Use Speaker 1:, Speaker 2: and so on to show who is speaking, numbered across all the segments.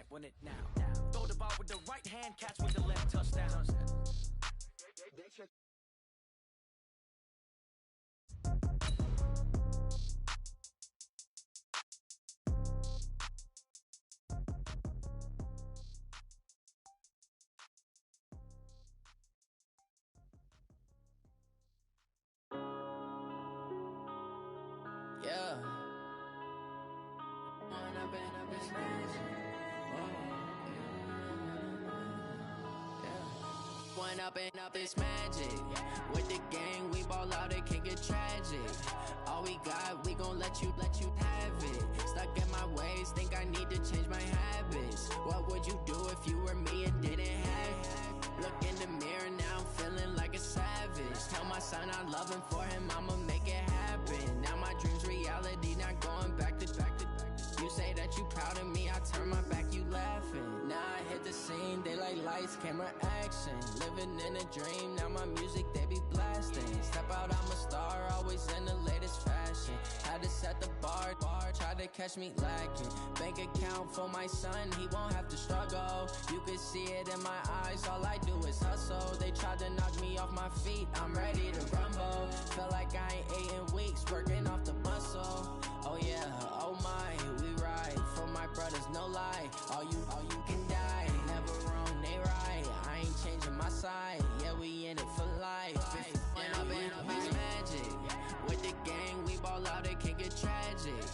Speaker 1: might win it now. Throw the ball with the right hand, catch with the left, touchdown.
Speaker 2: Yeah. One up and up is magic. With the gang, we ball out, it can get tragic. All we got, we gon' let you have it. Stuck in my ways, think I need to change my habits. What would you do if you were me and didn't have it? Look in the mirror now, I'm feeling like a savage. Tell my son I love him, for him I'ma make it happen. Now my dream's reality, not going back to. You say that you proud of me, I turn my back, you laughing. Now I hit the scene, daylight lights, camera action. Living in a dream, now my music they be blasting. Step out, I'm a star, always in the latest fashion. Had to set the bar, try to catch me lacking. Bank account for my son, he won't have to struggle. You can see it in my eyes, all I do is hustle. They tried to knock me off my feet, I'm ready to rumble. Felt like I ain't ate in weeks, working off the muscle. Oh yeah, oh my, we ride for my brothers, no lie. All you can die, never wrong, they right. I ain't changing my side, yeah, we in it for life. When up and up is magic. With the gang, we ball out, it can get tragic.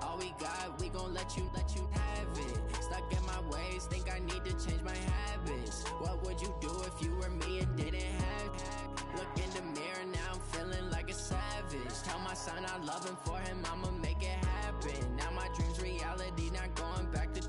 Speaker 2: All we got, we gon' let you have it. Stuck in my ways, think I need to change my habits. What would you do if you were me and didn't have it? Look in the mirror now, I'm feeling like a savage. Tell my son I love him, for him I'ma make it happen. Now my dream's reality, not going back to.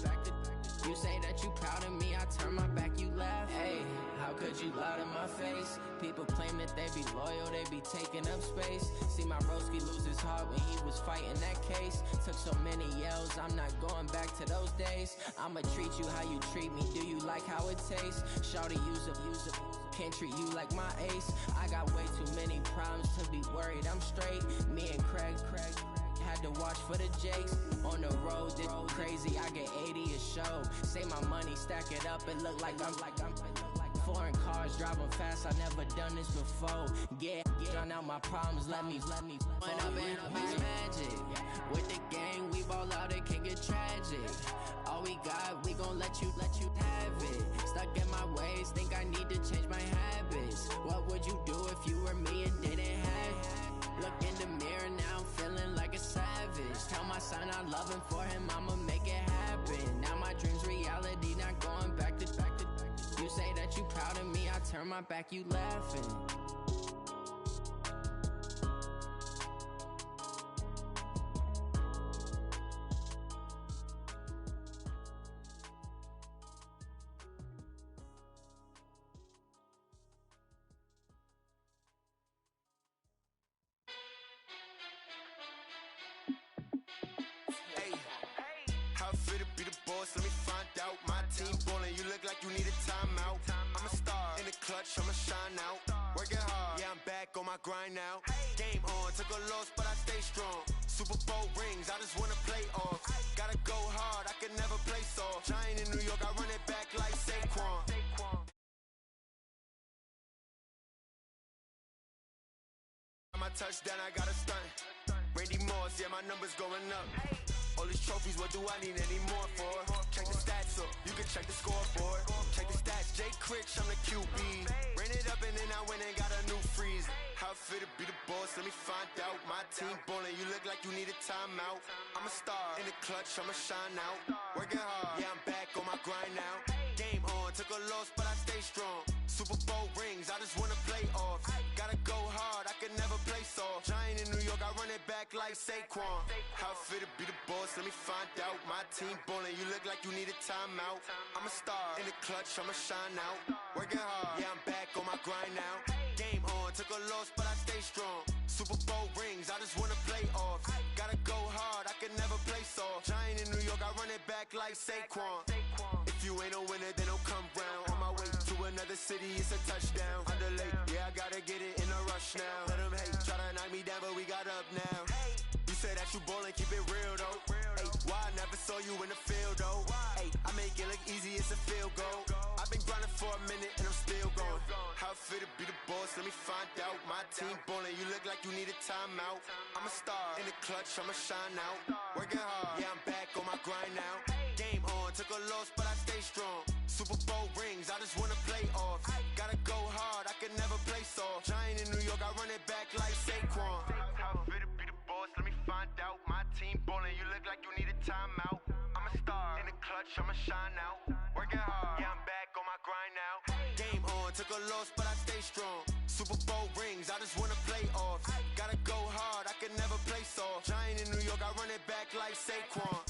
Speaker 2: You say that you proud of me, I turn my back, you laugh. Hey, how could you lie to my face? People claim that they be loyal, they be taking up space. See my broski lose his heart when he was fighting that case. Took so many yells, I'm not going back to those days. I'ma treat you how you treat me, do you like how it tastes? Shawty, use up, can't treat you like my ace. I got way too many problems to be worried, I'm straight. Me and Craig had to watch for the Jakes. On the road, this crazy, I get 80 a show. Say my money, stack it up, it look like I'm foreign cars, driving fast, I never done this before. Get drown out my problems, let me When up and up is magic. With the gang, we ball out, it can get tragic. All we got, we gon' let you have it. Stuck in my ways, think I need to change my habits. What would you do if you were me and didn't have it? Look in the mirror now, I'm feeling like a savage. Tell my son I love him, for him I'ma make it happen. Now my dream's reality, not going back to. You say that you proud of me, I turn my back, you laughing.
Speaker 3: Let me find out. My team ballin', you look like you need a timeout. I'm a star in the clutch, I'ma shine out. Working hard, yeah, I'm back on my grind now. Game on, took a loss, but I stay strong. Super Bowl rings, I just wanna play off. Gotta go hard, I can never play soft. Giant in New York, I run it back like Saquon. My touchdown, I got a stunt. Randy Moss, yeah, my numbers going up. All these trophies, what do I need any more for? Check the stats up, you can check the scoreboard. Check the stats, Jay Critch, I'm the QB. Ran it up and then I went and got a new freeze. How it fit to be the boss, let me find out. My team ballin', you look like you need a timeout. I'm a star in the clutch, I'ma shine out. Working hard, yeah, I'm back on my grind now. Game on, took a loss, but I stay strong. Super Bowl rings, I just wanna play off. Gotta go hard, I can never play soft. Giant in New York, I run it back like Saquon. How it fit to be the boss, let me find out. My team ballin', you look like you need a timeout. I'm a star in the clutch, I'ma shine out. Working hard, yeah, I'm back on my grind now. Game on, took a loss, but I stay strong. Super Bowl rings, I just wanna play off. Gotta go hard, I can never play soft. Giant in New York, I run it back like Saquon. If you ain't a winner, then don't come round. On my way to another city, it's a touchdown. Underlay, yeah, I gotta get it in a rush now. Let them hate, try to knock me down, but we got up now. You say that you ballin', keep it real though. Ay, why I never saw you in the field though? Ay, I make it for a minute and I'm still going. How it feel to be the boss, let me find out. My team ballin', you look like you need a timeout. I'm a star in the clutch, I'ma shine out. Working hard, yeah, I'm back on my grind now. Game on, took a loss, but I stay strong. Super Bowl rings, I just wanna play off. Gotta go hard, I can never play soft. Giant in New York, I run it back like Saquon. How it feel to be the boss, let me find out. My team ballin', you look like you need a timeout. I'm a star in the clutch, I'ma shine out. Working hard, yeah, I'm back on my grind now. Game on, took a loss, but I stay strong. Super Bowl rings, I just wanna play off. Gotta go hard, I can never play soft. Giant in New York, I run it back like Saquon.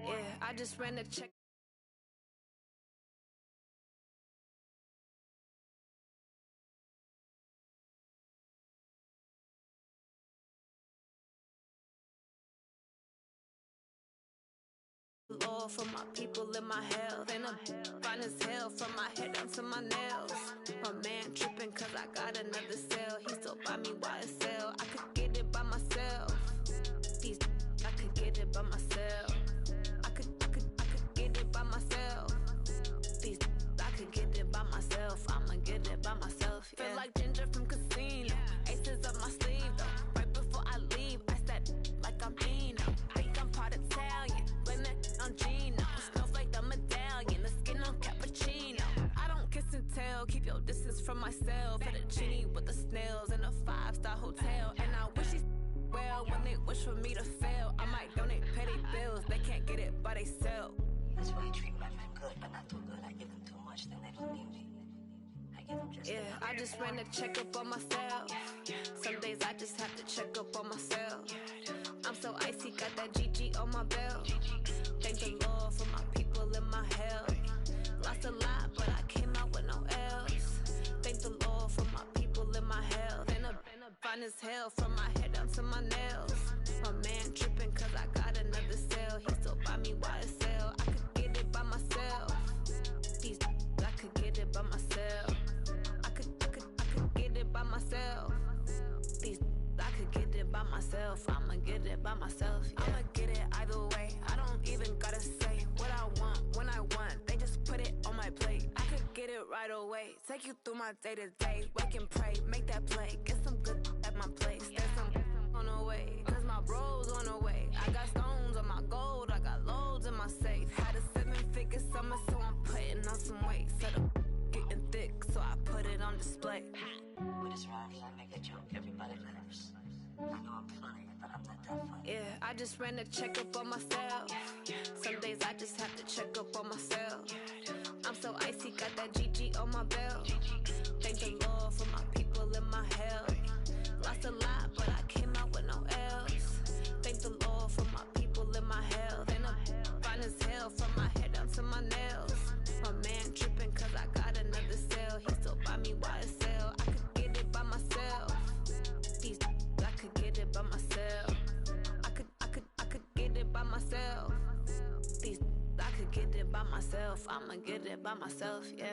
Speaker 4: Yeah, I just ran a check. Lord, for my people in my health. And I'm fine as hell from my head down to my nails. My man tripping cause I got another cell. He still buy me YSL. I could get it by myself. These I could get it by myself. I could get it by myself. These I could get it by myself. I'ma get it by myself. Yeah. Feel like Ginger from Casino. Aces up my sleeve though. Right before I leave, I said like I'm Dino. Think I'm part Italian. Blame it on Gino. Smells like the medallion. The skin on cappuccino. I don't kiss and tell. Keep your distance from myself. For the genie with the snails in a 5-star hotel. And I wish he's well when they wish for me to fail. I might donate petty bills. They can't get it by they sell.
Speaker 5: That's why I treat my men good, but not too good. I give them too much, then they don't need me. I give them just
Speaker 4: yeah, I just ran a checkup on myself. Some days I just have to check up on myself. I'm so icy, got that GG on my belt. Thank the Lord for my people in my health. Lost a lot, but I came out with no else. Thank the Lord for my people in my health. And I'm fine as hell from my head down to my nails. My man tripping cause I got another cell. He still buy me YSL. I could get it by myself. These I could get it by myself. I could get it by myself. These I could get it by myself. I'ma get it by myself. Yeah. I'ma get it either way. I don't even gotta say what I want when I want. They just put it on my plate. I could get it right away. Take you through my day to day. Wake and pray, make that play. Get some good at my place. There's some on the way. Cause my bro's on the way. I got stones on my gold. I got loads in my safe. Had a 7-figure summer, so I'm putting on some weight. Set up getting thick, so I put it on display.
Speaker 5: with his rhymes, I make a joke, everybody laughs. I know I'm funny, but I'm not that funny.
Speaker 4: Yeah, I just ran a checkup on myself. Some days I just have to check up on myself. I'm so icy, got that GG on my belt. Thank the Lord for my people in my health. Lost a lot, but I came out with no else. Thank the Lord for my people in my health. And I'm fine as hell from my head down to my nails. My man tripping cause I got another cell. He still buy me YSL. I could get it by myself. These I could get it by myself. I could get it by myself. These I could get it by myself. I'ma get it by myself, yeah.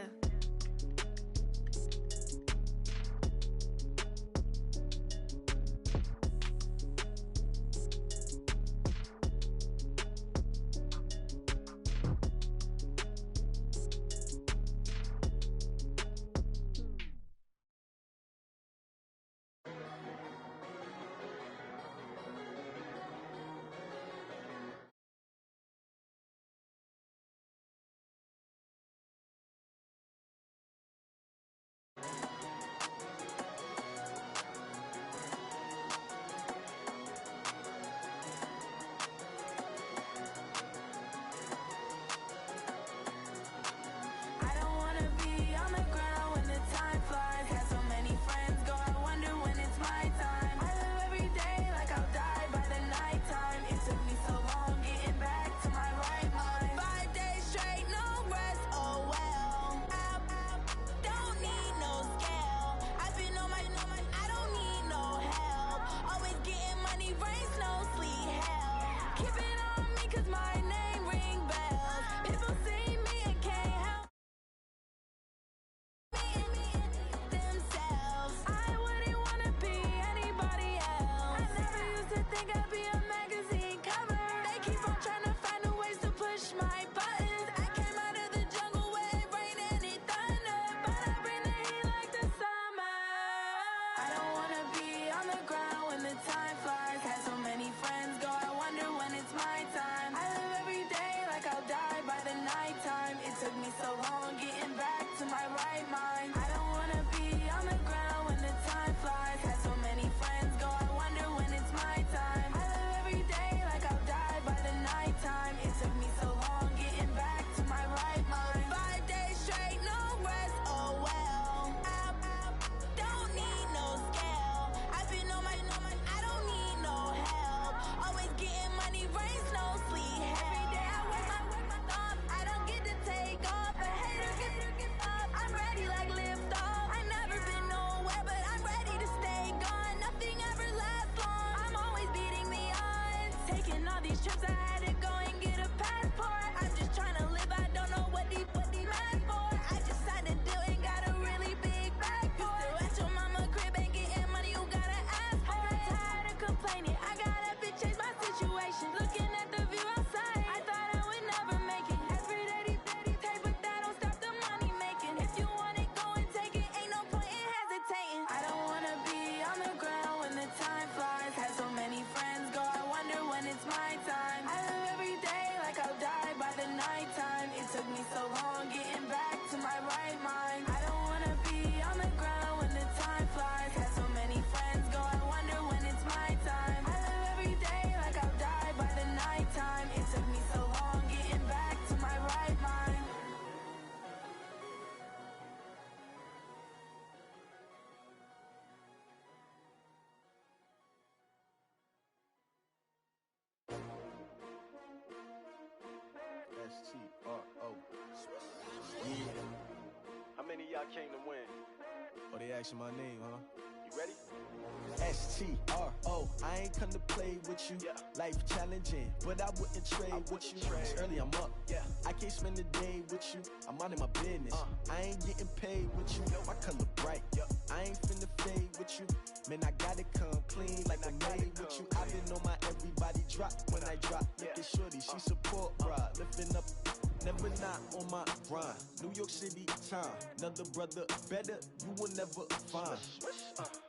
Speaker 4: keep it on me cause my name ring bells. People see me and can't help themselves. I wouldn't wanna be anybody else. I never used to think I'd be a magazine cover. They keep on trying to find new ways to push my buttons. I came out of the jungle where it rained and it thundered, but I bring the heat like the summer. I don't wanna be on the ground when the time flies. Had so many friends go, I wonder when it's my time. I live every day like I'll die by the nighttime. It took me so long getting back to my right mind. I don't wanna be on the ground when the time flies. Had so many friends go, I wonder when it's my time. I live every day like I'll die by the nighttime. It took me so long getting back to my right mind. 5 days straight, no rest, oh well. I don't need no scale. I've been on my, I don't need no help. Always getting money, rains, no sleep. Every day I work my thumb. I don't get to take off. A hater get up. I'm ready like lift off. I never been nowhere, but I'm ready to stay gone. Nothing ever lasts long. I'm always beating the odds. Taking all these trips, I had to go and get a passport. I'm just trying to live. I don't know what they mad for. I just signed a deal and got a really big bag for it. Still at your mama crib and getting money, you gotta ask for it. I got tired of complaining. I gotta change my situation. Looking at the view outside, I thought I would never make it. Every day they take, but that don't stop the money making. If you want it, go and take it. Ain't no point in hesitating. I don't wanna be on the ground when the time flies. Had so many friends go, I wonder when it's my time. I live every day like I'll die by the nighttime. It took me so long getting back to my right mind. I don't wanna be on the ground when the time flies. Had so many friends go, I wonder when it's my time. I live every day like I'll die by the nighttime. It took me so long getting back to my right mind.
Speaker 6: STRO. Yeah.
Speaker 7: How many of y'all came to win?
Speaker 6: Oh, they asking my name, huh?
Speaker 7: You ready?
Speaker 6: STRO. I ain't come to play with you.
Speaker 7: Yeah.
Speaker 6: Life challenging, but I wouldn't trade with you. It's early, I'm up.
Speaker 7: Yeah.
Speaker 6: I can't spend the day with you. I'm out of my business. I ain't getting paid with you. My color bright. I ain't finna fade with you. Man, I gotta come clean like I'm made with you. I've been on my everybody drop when I drop. Look at shorty, she support bra. Lifting up, never not on my grind. New York City time. Another brother better, you will never find.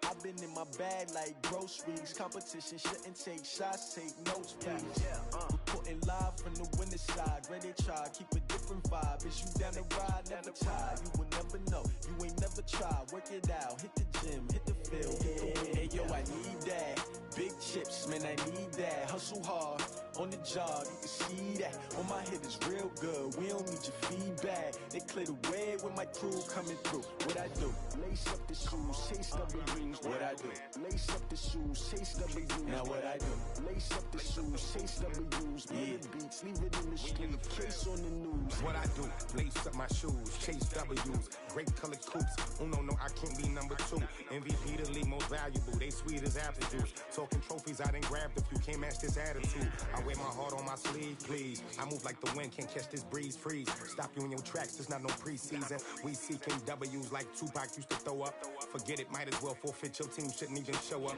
Speaker 6: I've been in my bag like groceries. Competition shouldn't take shots, take notes, please. Reporting live from the winning side. Ready to try, keep a different vibe. Is you down the ride, never tired. You will never know, you ain't never tried. Work it out, hit the gym, hit the field, hit the win. Hey yo, I need that. Big chips, man, I need that. Hustle hard, on the job, you can see that. On my head is real good, we don't need your feedback. They clear the way when my crew coming through. What I do? Lace up the shoes, chase W's. What I do? Lace up the shoes, chase W's. Now what I do? Lace up the shoes, chase W's. Yeah. Beats, leave it in the street, case on the news.
Speaker 8: What I do? Lace up my shoes, chase W's. Great colored coops. Oh no, I can't be number 2. MVP the league most valuable. They sweet as apple juice. Talking trophies, I done grabbed a few. Can't match this attitude. I wear my heart on my sleeve, please. I move like the wind, can't catch this breeze, freeze. Stop you in your tracks, there's not no preseason. We seeking W's like Tupac used to throw up. Forget it, might as well forfeit. Your team shouldn't even show up.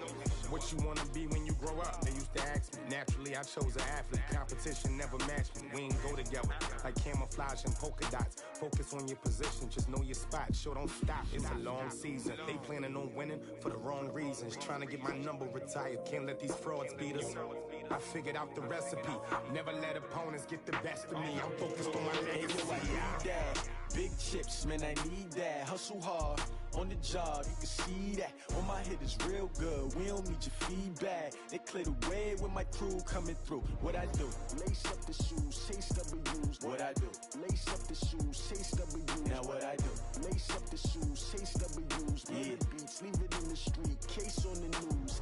Speaker 8: What you wanna be when you grow up? They used to ask me. Naturally, I chose an athlete. Competition never matched me. We ain't go together like camouflage and polka dots. Focus on your position, just know your spot. Show don't stop, it's a long season. They planning on winning for the wrong reasons. Trying to get my number retired. Can't let these frauds beat us. I figured out the recipe. Never let opponents get the best of me. I'm focused on my legacy.
Speaker 6: I need that. Big chips, man, I need that. Hustle hard, on the job, you can see that. On my head is real good, we don't need your feedback. They clear the way when my crew coming through. What I do? Lace up the shoes, chase W's. What I do? Lace up the shoes, chase W's. Now what I do? Lace up the shoes, chase W's. Yeah. Beats, leave it in the street, case on the news.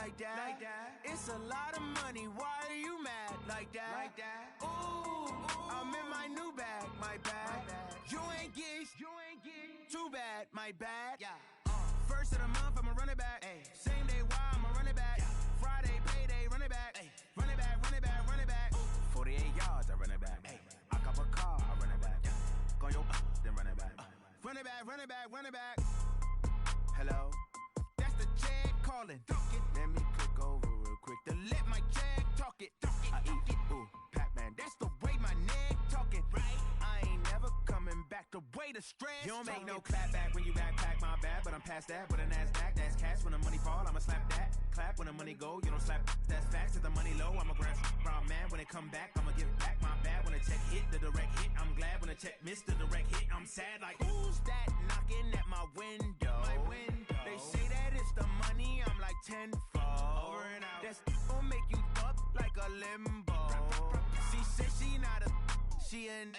Speaker 3: like that. It's a lot of money, why are you mad like that? Ooh, I'm in my new bag, my bad. You ain't get too bad, my bad. First of the month, I'ma run it back. Same day, why I'ma run it back. Friday, payday, run it back. Run it back, run it back, run it back. 48 yards, I run it back. I cop a car, I run it back. Go your then run it back. Run it back, run it back, run it back. Hello? That's the jag calling. Let me click over real quick to let my jag talk it. I eat it, ooh, Pac-Man. That's the way my neck talking. Right? I ain't never coming back. The way the stress. You don't make no clap back when you backpack, my bad. But I'm past that with a NASDAQ. That's cash. When the money fall, I'ma slap that. Clap when the money go, you don't slap. That's facts. If the money low, I'ma grab brown man. When it come back, I'ma give back my bad. When the check hit, the direct hit. I'm glad when the check missed the direct hit. I'm sad like, who's that knocking at my window? They say that it's the money, I'm like tenfold. Over and out. That's gon' make you up like a limbo. She said she not a, she an.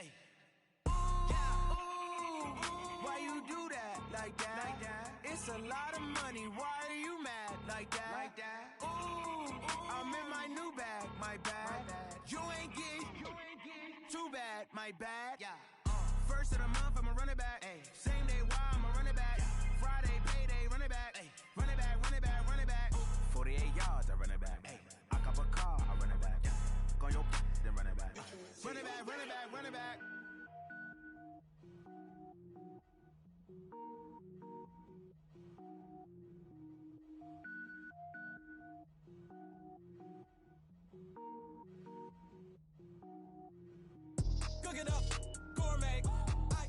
Speaker 3: Why you do that like that? It's a lot of money, why are you mad like that? Ooh, I'm in my new bag, my bad. You ain't get too bad, my bad. First of the month, I'ma run it back. Same day, why I'ma run it back. Friday, payday, run it back. Run it back, run it back, run it back. 48 yards, I run it back. I cop a car, I run it back. Go your then run it back. Run it back, run it back, run it back.
Speaker 1: Cook it up, gourmet. I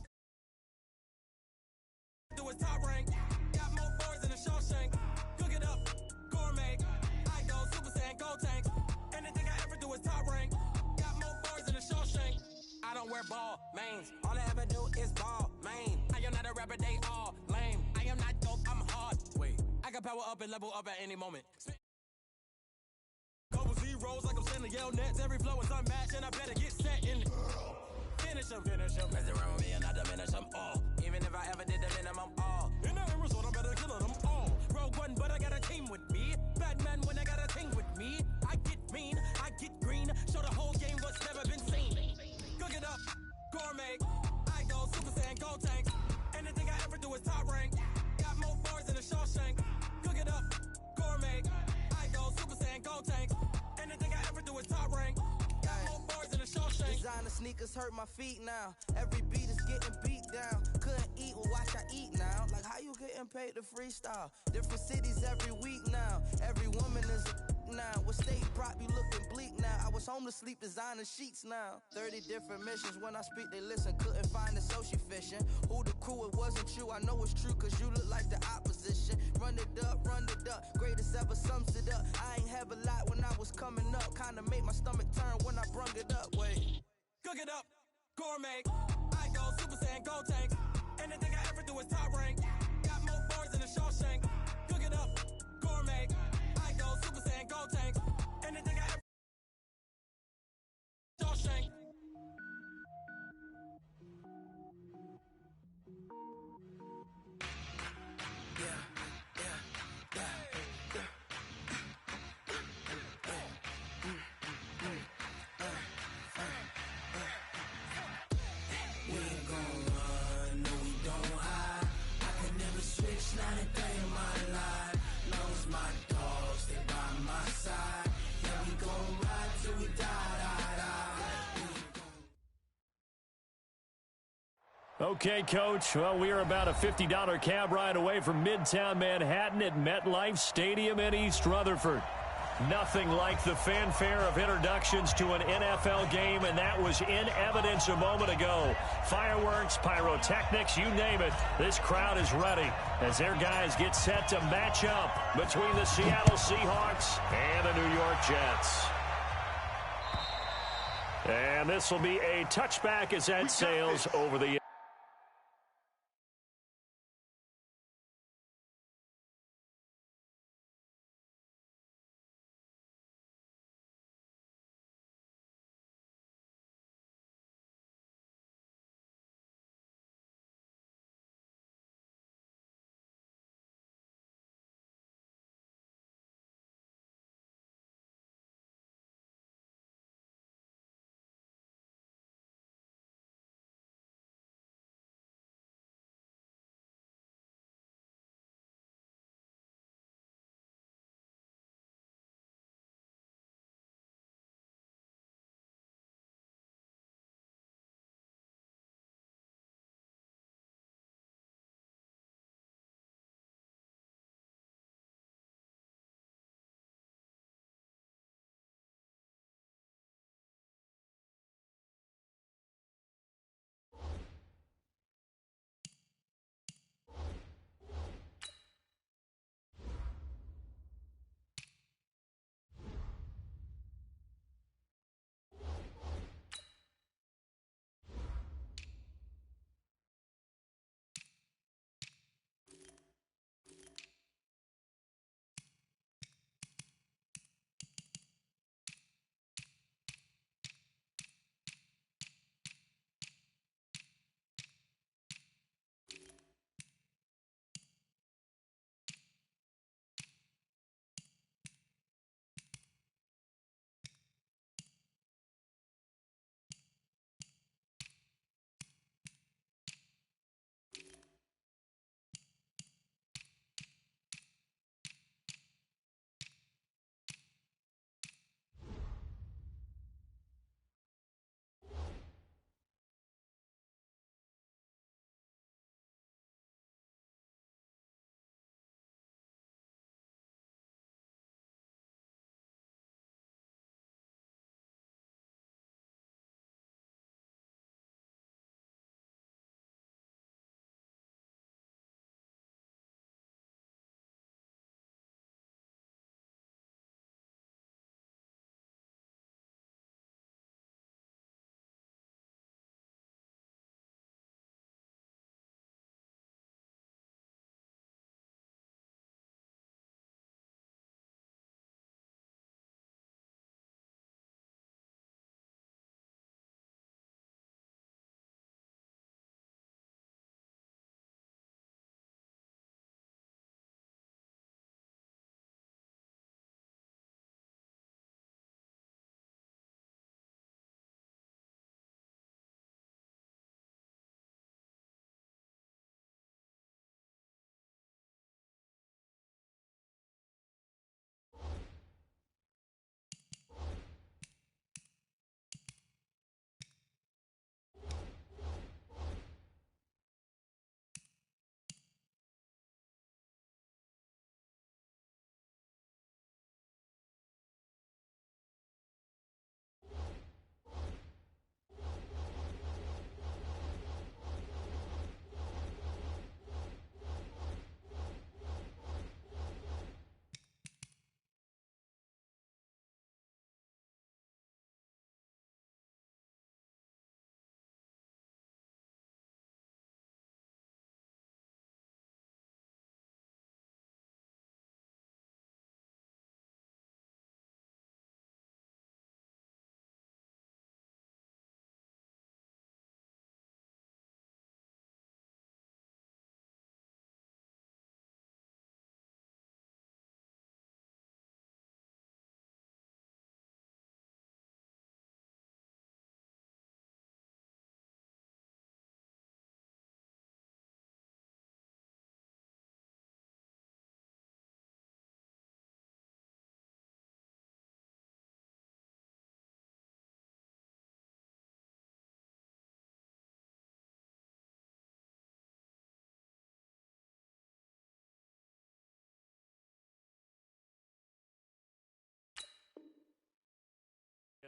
Speaker 1: do a top rank. Got more boys in the Shawshank. Cook it up, gourmet. I go Super Saiyan, gold tanks. Anything I ever do is top rank. Got more boys in the Shawshank. I don't wear ball mains. All I ever do is ball main. I am not a rapper, they all lame. I am not dope, I'm hard. Wait, I can power up and level up at any moment. Couple zeros like I'm sending yell nets. Every flow is unmatched and I better get set in. Finish them. Mess around with me and I diminish them all. Even if I ever did the minimum all. In that result, I better kill them all. Rogue one, but I got a team with me. Batman when I got a thing with me. I get mean, I get green. Show the whole game what's never been seen. Cook it up, gourmet. I go Super Saiyan, gold tanks. Anything I ever do is top rank. Got more bars in the Shawshank. Cook it up, gourmet. I go Super Saiyan, gold tanks. Anything I ever do is top rank. Got more bars in the Shawshank.
Speaker 9: Designer sneakers hurt my feet now. Every beat is getting beat down. Couldn't eat, well watch I eat now. Like how you getting paid to freestyle? Different cities every week now. Every woman is a now. What state prop you looking bleak now? I was home to sleep designer sheets now. 30 different missions. When I speak they listen. Couldn't find it so she fishing. Who the crew, it wasn't you. I know it's true cause you look like the opposition. Run it up, greatest ever sums it up. I ain't have a lot when I was coming up. Kinda made my stomach turn when I brung it up. Wait.
Speaker 1: Cook it up, gourmet. I go Super Saiyan, gold tanks. Anything I ever do is top rank. Got more bars in the Shawshank. Cook it up, gourmet. I go Super Saiyan, gold tanks. Anything I ever Shawshank.
Speaker 3: Not a day in my life. Long as my dogs, they by my side. Yeah, we gon' ride till we die.
Speaker 10: Okay, Coach. Well, we are about a $50 cab ride away from Midtown Manhattan at MetLife Stadium in East Rutherford. Nothing like the fanfare of introductions to an NFL game, and that was in evidence a moment ago. Fireworks, pyrotechnics, you name it. This crowd is ready as their guys get set to match up between the Seattle Seahawks and the New York Jets. And this will be a touchback as that sails over the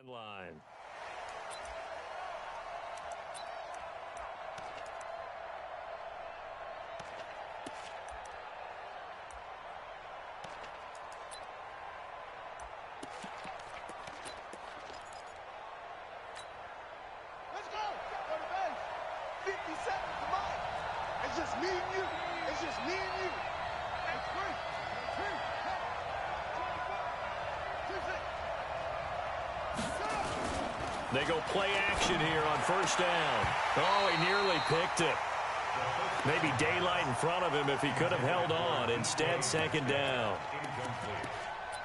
Speaker 10: end line.
Speaker 11: Let's go! Go to base! 50 seconds to mine! It's just me and you! It's just me and you! That's three! Three! 2-6!
Speaker 10: They go play action here on first down. Oh, he nearly picked it. Maybe daylight in front of him if he could have held on. Instead, second down.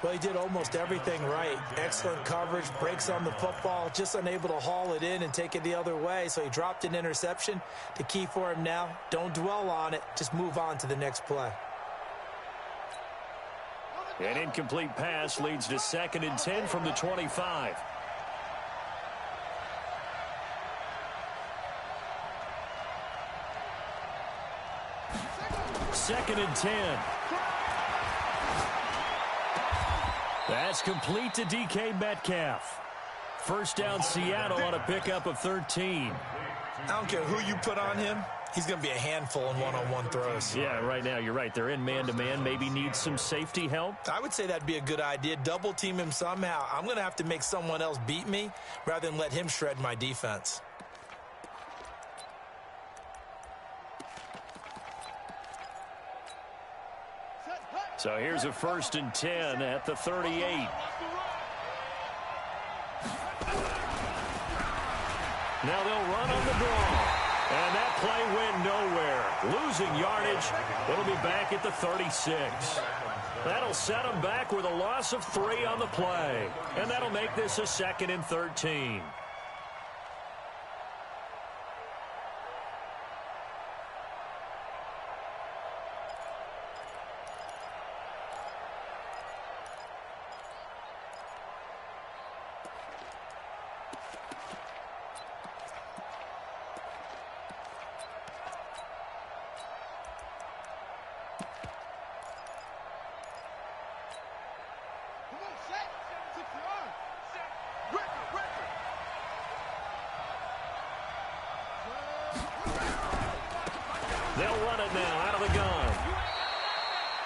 Speaker 12: Well, he did almost everything right. Excellent coverage, breaks on the football, just unable to haul it in and take it the other way. So he dropped an interception. The key for him now, don't dwell on it. Just move on to the next play.
Speaker 10: An incomplete pass leads to 2nd and 10 from the 25. Second and 10. That's complete to DK Metcalf. First down Seattle on a pickup of 13.
Speaker 12: I don't care who you put on him. He's going to be a handful in one-on-one throws.
Speaker 10: Yeah, right now you're right. They're in man-to-man. Maybe needs some safety help.
Speaker 12: I would say that'd be a good idea. Double team him somehow. I'm going to have to make someone else beat me rather than let him shred my defense.
Speaker 10: So here's a 1st and 10 at the 38. Now they'll run on the draw. And that play went nowhere. Losing yardage. It'll be back at the 36. That'll set them back with a loss of 3 on the play. And that'll make this a 2nd and 13. They'll run it now out of the gun.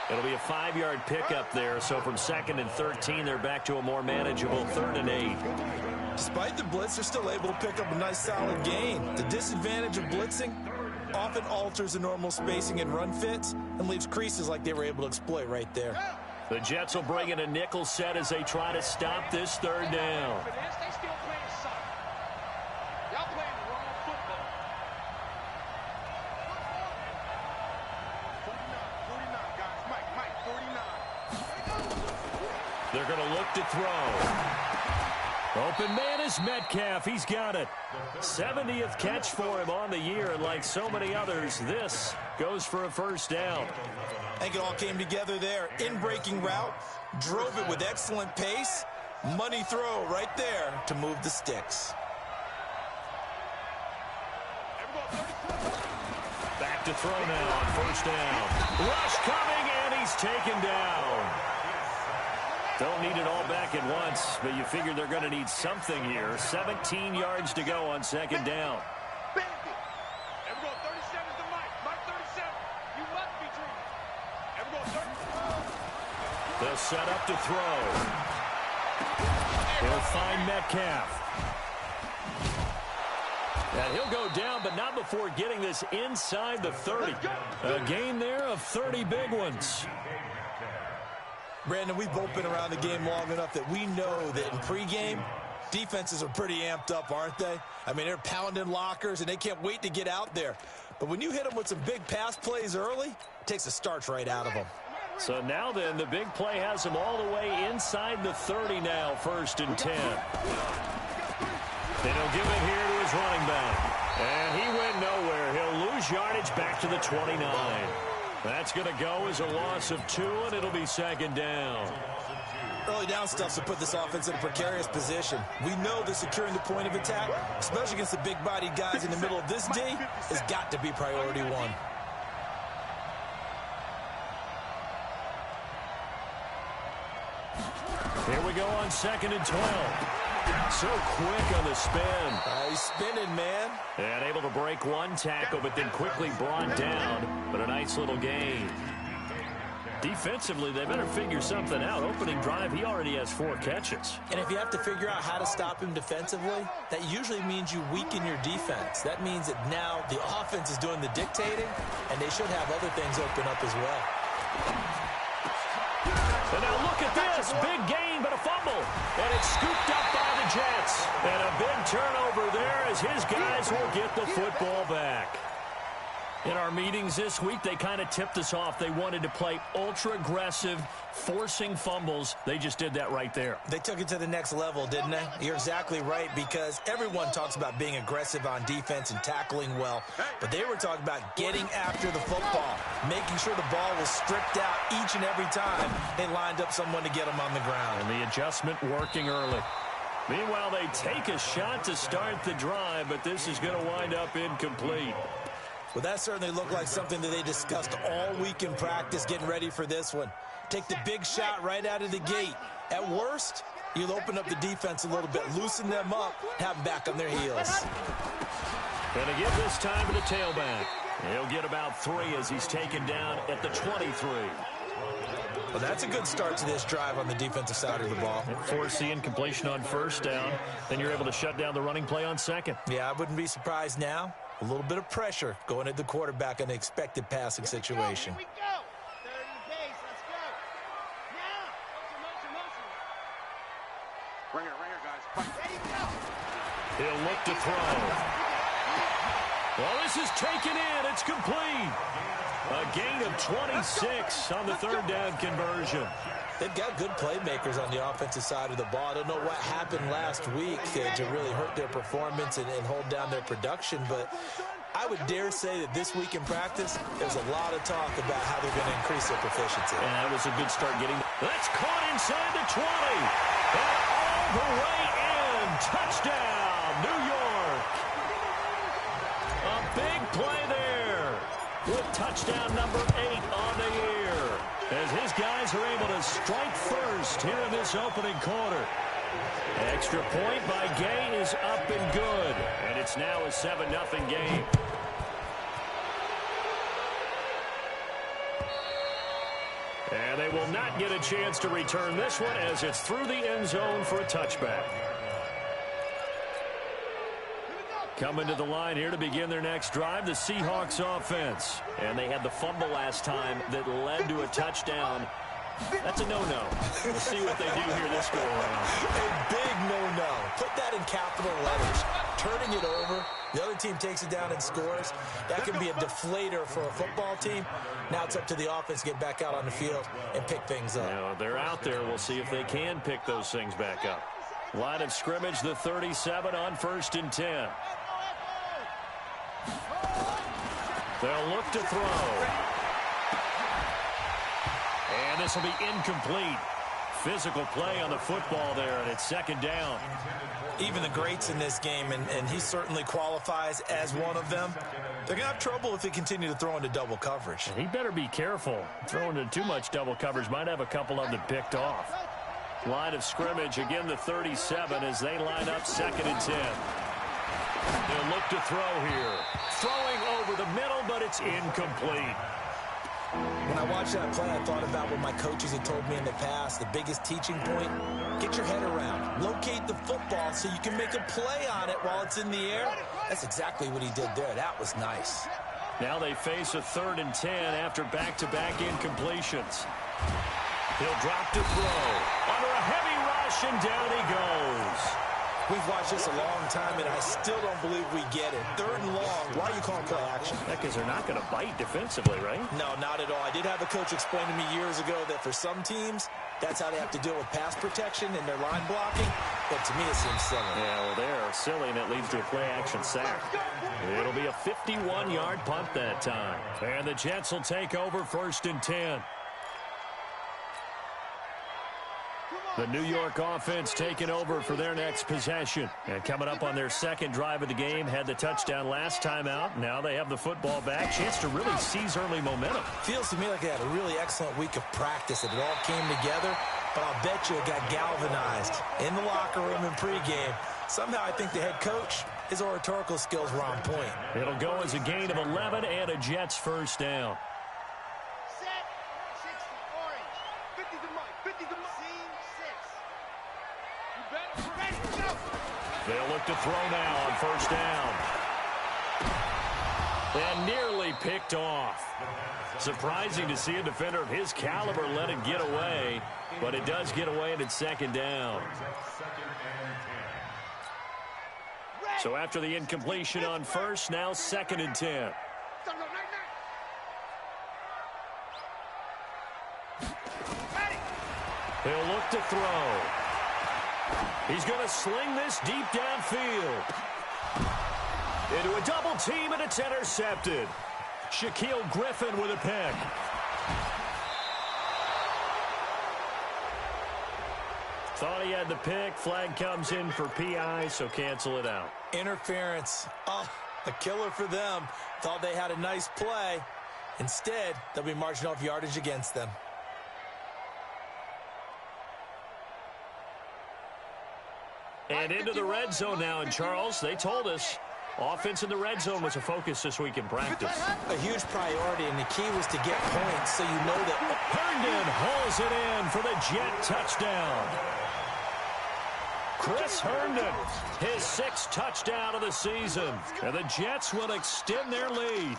Speaker 10: It'll be a 5-yard pickup there. So from 2nd and 13, they're back to a more manageable 3rd and 8.
Speaker 12: Despite the blitz, they're still able to pick up a nice solid gain. The disadvantage of blitzing often alters the normal spacing and run fits and leaves creases like they were able to exploit right there.
Speaker 10: The Jets will bring in a nickel set as they try to stop this 3rd down. They're going to look to throw. Open man is Metcalf. He's got it. 70th catch for him on the year, and like so many others, this goes for a 1st down.
Speaker 12: I think it all came together there. In-breaking route, drove it with excellent pace. Money throw right there to move the sticks.
Speaker 10: Back to throw now on 1st down. Rush coming, and he's taken down. Don't need it all back at once, but you figure they're going to need something here. 17 yards to go on 2nd down. They'll set up to throw. He'll find Metcalf. And he'll go down, but not before getting this inside the 30. A gain there of 30 big ones.
Speaker 12: Brandon, we've both been around the game long enough that we know that in pregame, defenses are pretty amped up, aren't they? I mean, they're pounding lockers, and they can't wait to get out there. But when you hit them with some big pass plays early, it takes the starch right out of them.
Speaker 10: So now then, the big play has him all the way inside the 30 now, 1st and 10. Then he'll give it here to his running back. And he went nowhere. He'll lose yardage back to the 29. That's going to go as a loss of 2, and it'll be 2nd down.
Speaker 12: Early down stuff's to put this offense in a precarious position. We know that securing the point of attack, especially against the big-bodied guys in the middle of this D, has got to be priority 1.
Speaker 10: Here we go on 2nd and 12. So quick on the spin.
Speaker 12: He's spinning, man.
Speaker 10: And able to break one tackle, but then quickly brought down. But a nice little gain. Defensively, they better figure something out. Opening drive, he already has 4 catches.
Speaker 12: And if you have to figure out how to stop him defensively, that usually means you weaken your defense. That means that now the offense is doing the dictating, and they should have other things open up as well.
Speaker 10: And now look at this. Big gain, but a fumble. And it's scooped up by the Jets. And a big turnover there as his guys will get the football back. In our meetings this week, they kind of tipped us off. They wanted to play ultra-aggressive, forcing fumbles. They just did that right there.
Speaker 12: They took it to the next level, didn't they? You're exactly right, because everyone talks about being aggressive on defense and tackling well. But they were talking about getting after the football, making sure the ball was stripped out each and every time they lined up someone to get them on the ground.
Speaker 10: And the adjustment working early. Meanwhile, they take a shot to start the drive, but this is going to wind up incomplete.
Speaker 12: Well, that certainly looked like something that they discussed all week in practice, getting ready for this one. Take the big shot right out of the gate. At worst, you'll open up the defense a little bit, loosen them up, have them back on their heels.
Speaker 10: Going to give this time to the tailback. He'll get about 3 as he's taken down at the 23.
Speaker 12: Well, that's a good start to this drive on the defensive side of the ball.
Speaker 10: Force the incompletion on first down. Then you're able to shut down the running play on second.
Speaker 12: Yeah, I wouldn't be surprised now. A little bit of pressure going at the quarterback in an expected passing situation.
Speaker 11: Here we go. Third and pace. Let's go. Now. Motion. Ringer, guys. Ready, go.
Speaker 10: He'll look to throw. Well, this is taken in. It's complete. A gain of 26 on the third down conversion.
Speaker 12: They've got good playmakers on the offensive side of the ball. I don't know what happened last week to really hurt their performance and hold down their production, but I would dare say that this week in practice, there's a lot of talk about how they're going to increase their proficiency.
Speaker 10: And that was a good start getting. That's caught inside the 20. And all the way in. Touchdown, New York. A big play there with touchdown number 8 on the year, as his guys are able to strike first here in this opening quarter. Extra point by Gay is up and good, and it's now a 7-0 game. And they will not get a chance to return this one as it's through the end zone for a touchback. Coming to the line here to begin their next drive, the Seahawks offense. And they had the fumble last time that led to a touchdown. That's a no-no. We'll see what they do here this go around.
Speaker 12: A big no-no. Put that in capital letters. Turning it over, the other team takes it down and scores. That can be a deflator for a football team. Now it's up to the offense to get back out on the field and pick things up.
Speaker 10: Now, they're out there. We'll see if they can pick those things back up. Line of scrimmage, the 37 on 1st and 10. They'll look to throw. And this will be incomplete. Physical play on the football there, and it's 2nd down.
Speaker 12: Even the greats in this game, and he certainly qualifies as one of them, they're going to have trouble if they continue to throw into double coverage.
Speaker 10: And he better be careful. Throwing into too much double coverage might have a couple of them picked off. Line of scrimmage, again the 37 as they line up 2nd and 10. They'll look to throw here. Throwing over the middle, but it's incomplete.
Speaker 12: When I watched that play, I thought about what my coaches had told me in the past. The biggest teaching point, get your head around. Locate the football so you can make a play on it while it's in the air. That's exactly what he did there. That was nice.
Speaker 10: Now they face a 3rd and 10 after back-to-back incompletions. He'll drop to throw. Under a heavy rush, and down he goes.
Speaker 12: We've watched this a long time, and I still don't believe we get it. 3rd and long. Why are you calling play action?
Speaker 10: Because they're not going to bite defensively, right?
Speaker 12: No, not at all. I did have a coach explain to me years ago that for some teams, that's how they have to deal with pass protection and their line blocking. But to me, it seems silly.
Speaker 10: Yeah, well, they're silly, and it leads to a play-action sack. It'll be a 51-yard punt that time. And the Jets will take over 1st and 10. The New York offense taking over for their next possession. And coming up on their 2nd drive of the game, had the touchdown last time out. Now they have the football back. Chance to really seize early momentum.
Speaker 12: Feels to me like they had a really excellent week of practice, and it all came together. but I'll bet you it got galvanized in the locker room and pregame. Somehow I think the head coach, his oratorical skills were on point.
Speaker 10: It'll go as a gain of 11 and a Jets first down.
Speaker 11: Set. 60, orange. 50 to Mike. 50 to Mike. Scene 6. You better. Ready, go.
Speaker 10: They'll look to throw now on first down. And nearly picked off. Surprising to see a defender of his caliber let it get away, but it does get away and it's second down. So after the incompletion on first, now 2nd and 10. He'll look to throw. He's going to sling this deep downfield. Into a double team, and it's intercepted. Shaquille Griffin with a pick. Thought he had the pick. Flag comes in for PI, so cancel it out.
Speaker 12: Interference. Oh, a killer for them. Thought they had a nice play. Instead, they'll be marching off yardage against them.
Speaker 10: And into the red zone now, and Charles, they told us offense in the red zone was a focus this week in practice.
Speaker 12: A huge priority, and the key was to get points so you know that
Speaker 10: Herndon hauls it in for the Jet touchdown. Chris Herndon, his 6th touchdown of the season. And the Jets will extend their lead.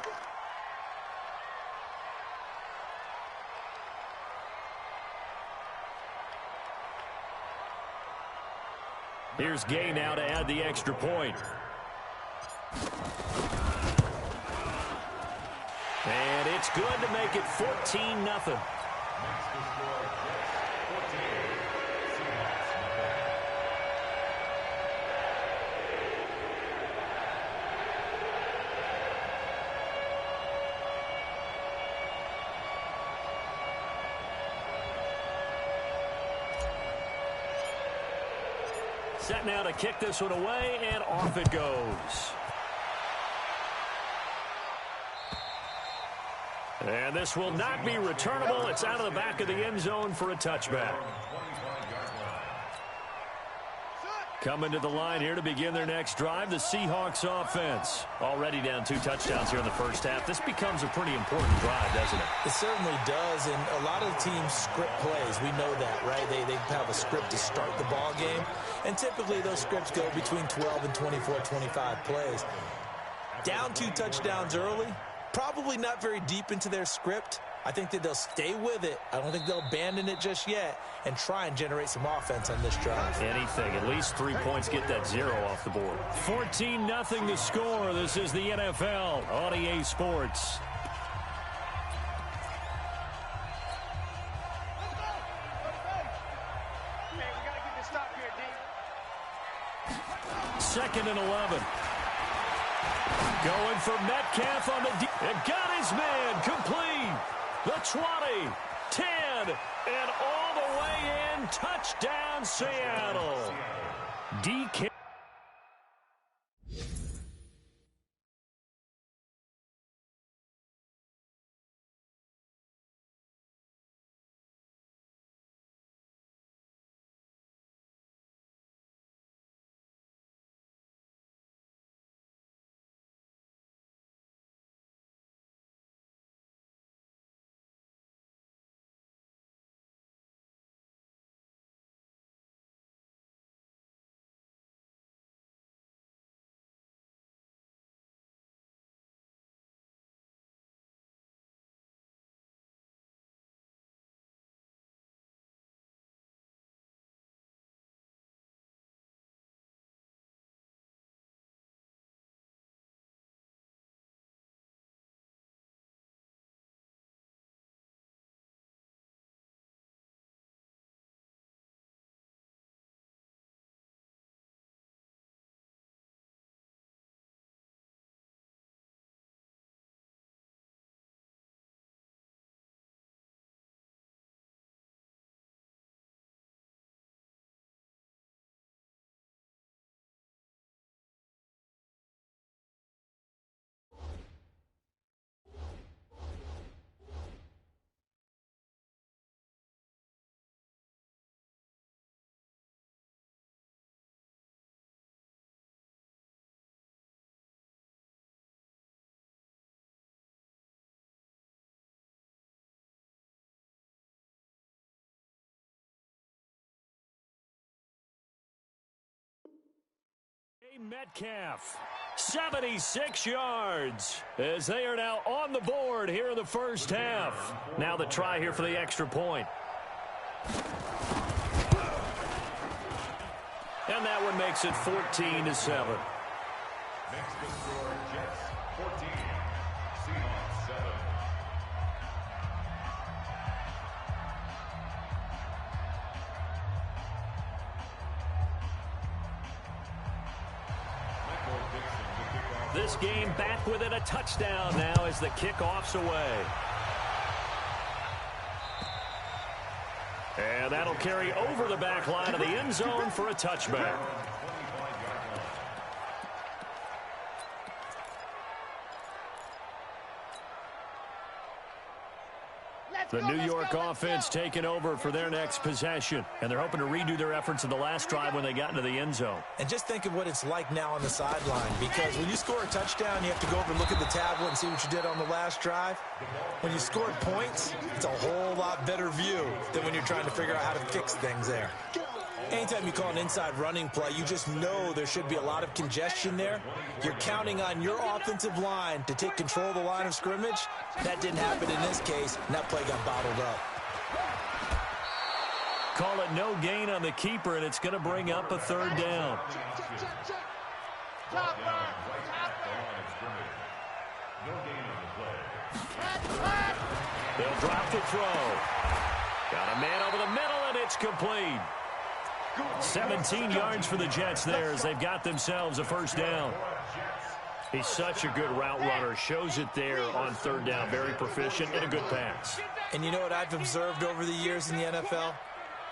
Speaker 10: Here's Gay now to add the extra point. And it's good to make it 14-0. Set now to kick this one away, and off it goes. And this will not be returnable. It's out of the back of the end zone for a touchback. Coming to the line here to begin their next drive, the Seahawks offense. Already down 2 touchdowns here in the first half. This becomes a pretty important drive, doesn't it?
Speaker 12: It certainly does, and a lot of teams script plays. We know that, right? They have a script to start the ball game, and typically those scripts go between 12 and 24, 25 plays. Down 2 touchdowns early, probably not very deep into their script. I think that they'll stay with it. I don't think they'll abandon it just yet and try and generate some offense on this drive.
Speaker 10: Anything. At least 3 points, get that 0 off the board. 14-0 the score. This is the NFL on EA Sports. Second and 11. Going for Metcalf on the deep. And got his man complete. The 20, 10, and all the way in. Touchdown, Seattle. DK. Metcalf, 76 yards, as they are now on the board here in the first half. Now the try here for the extra point. And that one makes it 14-7.
Speaker 13: Next to score, Jets 14, Seahawks 7.
Speaker 10: This game back within a touchdown now as the kickoff's away. And that'll carry over the back line of the end zone for a touchback. The New York offense taking over for their next possession. And they're hoping to redo their efforts in the last drive when they got into the end zone.
Speaker 12: And just think of what it's like now on the sideline, because when you score a touchdown, you have to go over and look at the tablet and see what you did on the last drive. When you scored points, it's a whole lot better view than when you're trying to figure out how to fix things there. Anytime you call an inside running play, you just know there should be a lot of congestion there. You're counting on your offensive line to take control of the line of scrimmage. That didn't happen in this case, and that play got bottled up.
Speaker 10: Call it no gain on the keeper, and it's going to bring up a third down. They'll drop the throw. Got a man over the middle, and it's complete. 17 yards for the Jets there as they've got themselves a first down. He's such a good route runner. Shows it there on third down. Very proficient and a good pass.
Speaker 12: And you know what I've observed over the years in the NFL?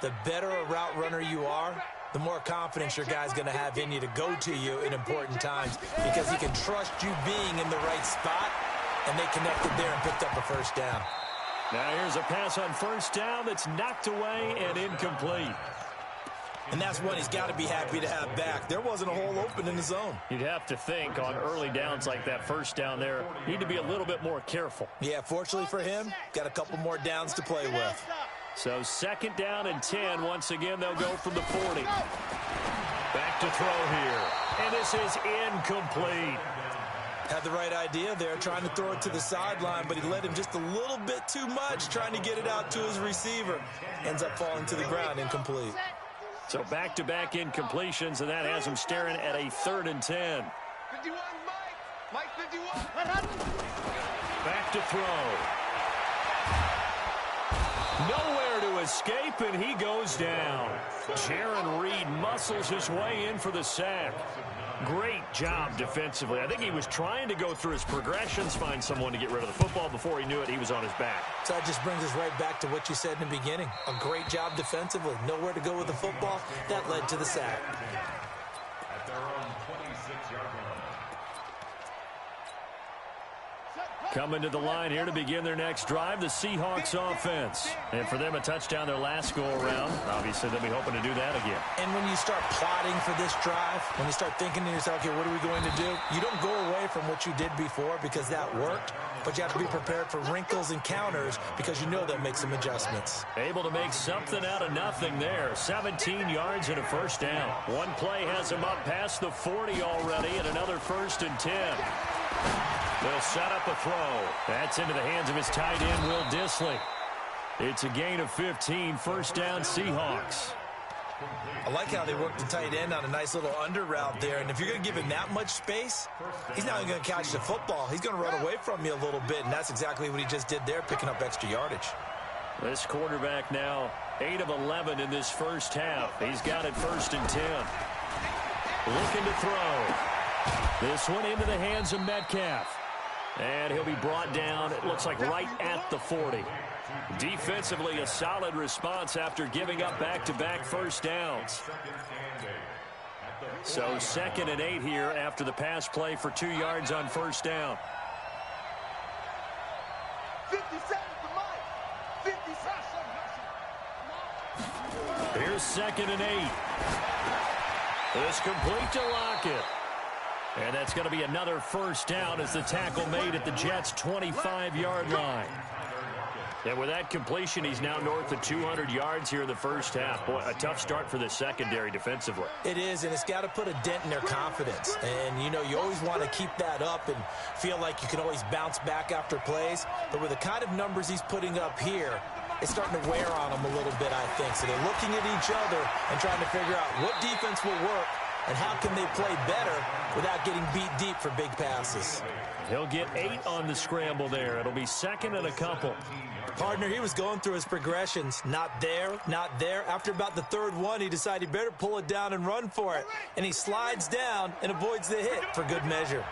Speaker 12: The better a route runner you are, the more confidence your guy's going to have in you to go to you in important times, because he can trust you being in the right spot, and they connected there and picked up a first down.
Speaker 10: Now here's a pass on first down that's knocked away and incomplete.
Speaker 12: And that's one he's got to be happy to have back. There wasn't a hole open in the zone.
Speaker 10: You'd have to think on early downs like that, first down there, need to be a little bit more careful.
Speaker 12: Yeah, fortunately for him, got a couple more downs to play with.
Speaker 10: So second down and 10. Once again, they'll go from the 40. Back to throw here. And this is incomplete.
Speaker 12: Had the right idea there, trying to throw it to the sideline, but he led him just a little bit too much, trying to get it out to his receiver. Ends up falling to the ground, incomplete.
Speaker 10: So back-to-back incompletions, and that has him staring at a 3rd and 10.
Speaker 11: 51, Mike 51.
Speaker 10: Back to throw. Nowhere to escape, and he goes down. Jaron Reed muscles his way in for the sack. Great job defensively. I think he was trying to go through his progressions, find someone to get rid of the football. Before he knew it, he was on his back.
Speaker 12: So that just brings us right back to what you said in the beginning. A great job defensively. Nowhere to go with the football. That led to the sack.
Speaker 13: At their own 26-yard line.
Speaker 10: Coming to the line here to begin their next drive, the Seahawks offense. And for them, a touchdown their last go-around. Obviously, they'll be hoping to do that again.
Speaker 12: And when you start plotting for this drive, when you start thinking to yourself, okay, what are we going to do? You don't go away from what you did before because that worked, but you have to be prepared for wrinkles and counters because you know they'll make some adjustments.
Speaker 10: Able to make something out of nothing there. 17 yards and a first down. One play has him up past the 40 already, and another 1st and 10. They'll set up a throw. That's into the hands of his tight end, Will Dissly. It's a gain of 15, first down Seahawks.
Speaker 12: I like how they worked the tight end on a nice little under route there. And if you're going to give him that much space, he's not even going to catch the football. He's going to run away from you a little bit, and that's exactly what he just did there, picking up extra yardage.
Speaker 10: This quarterback now 8 of 11 in this first half. He's got it 1st and 10. Looking to throw. This one into the hands of Metcalf. And he'll be brought down, it looks like right at the 40. Defensively, a solid response after giving up back-to-back first downs. So 2nd and 8 here after the pass play for 2 yards on first down.
Speaker 11: 57 for Mike. 57.
Speaker 10: Here's 2nd and 8. This complete to Lockett. And that's going to be another first down as the tackle made at the Jets' 25-yard line. And with that completion, he's now north of 200 yards here in the first half. Boy, a tough start for the secondary defensively.
Speaker 12: It is, and it's got to put a dent in their confidence. And, you know, you always want to keep that up and feel like you can always bounce back after plays. But with the kind of numbers he's putting up here, it's starting to wear on them a little bit, I think. So they're looking at each other and trying to figure out what defense will work and how can they play better without getting beat deep for big passes.
Speaker 10: He'll get 8 on the scramble there. It'll be second and a couple.
Speaker 12: Partner, he was going through his progressions. Not there, not there. After about the third one, he decided he better pull it down and run for it. And he slides down and avoids the hit for good measure.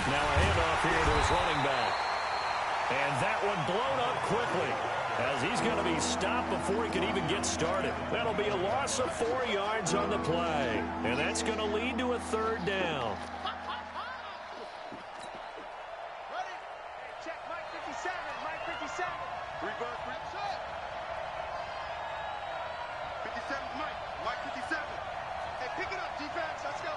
Speaker 10: Now a handoff here to his running back. And that one blown up quickly, as he's going to be stopped before he can even get started. That'll be a loss of 4 yards on the play. And that's going to lead to a third down.
Speaker 11: Ready? Check, Mike 57, Mike 57. Reverse, reset. 57's Mike, Mike 57. Hey, pick it up, defense, let's go.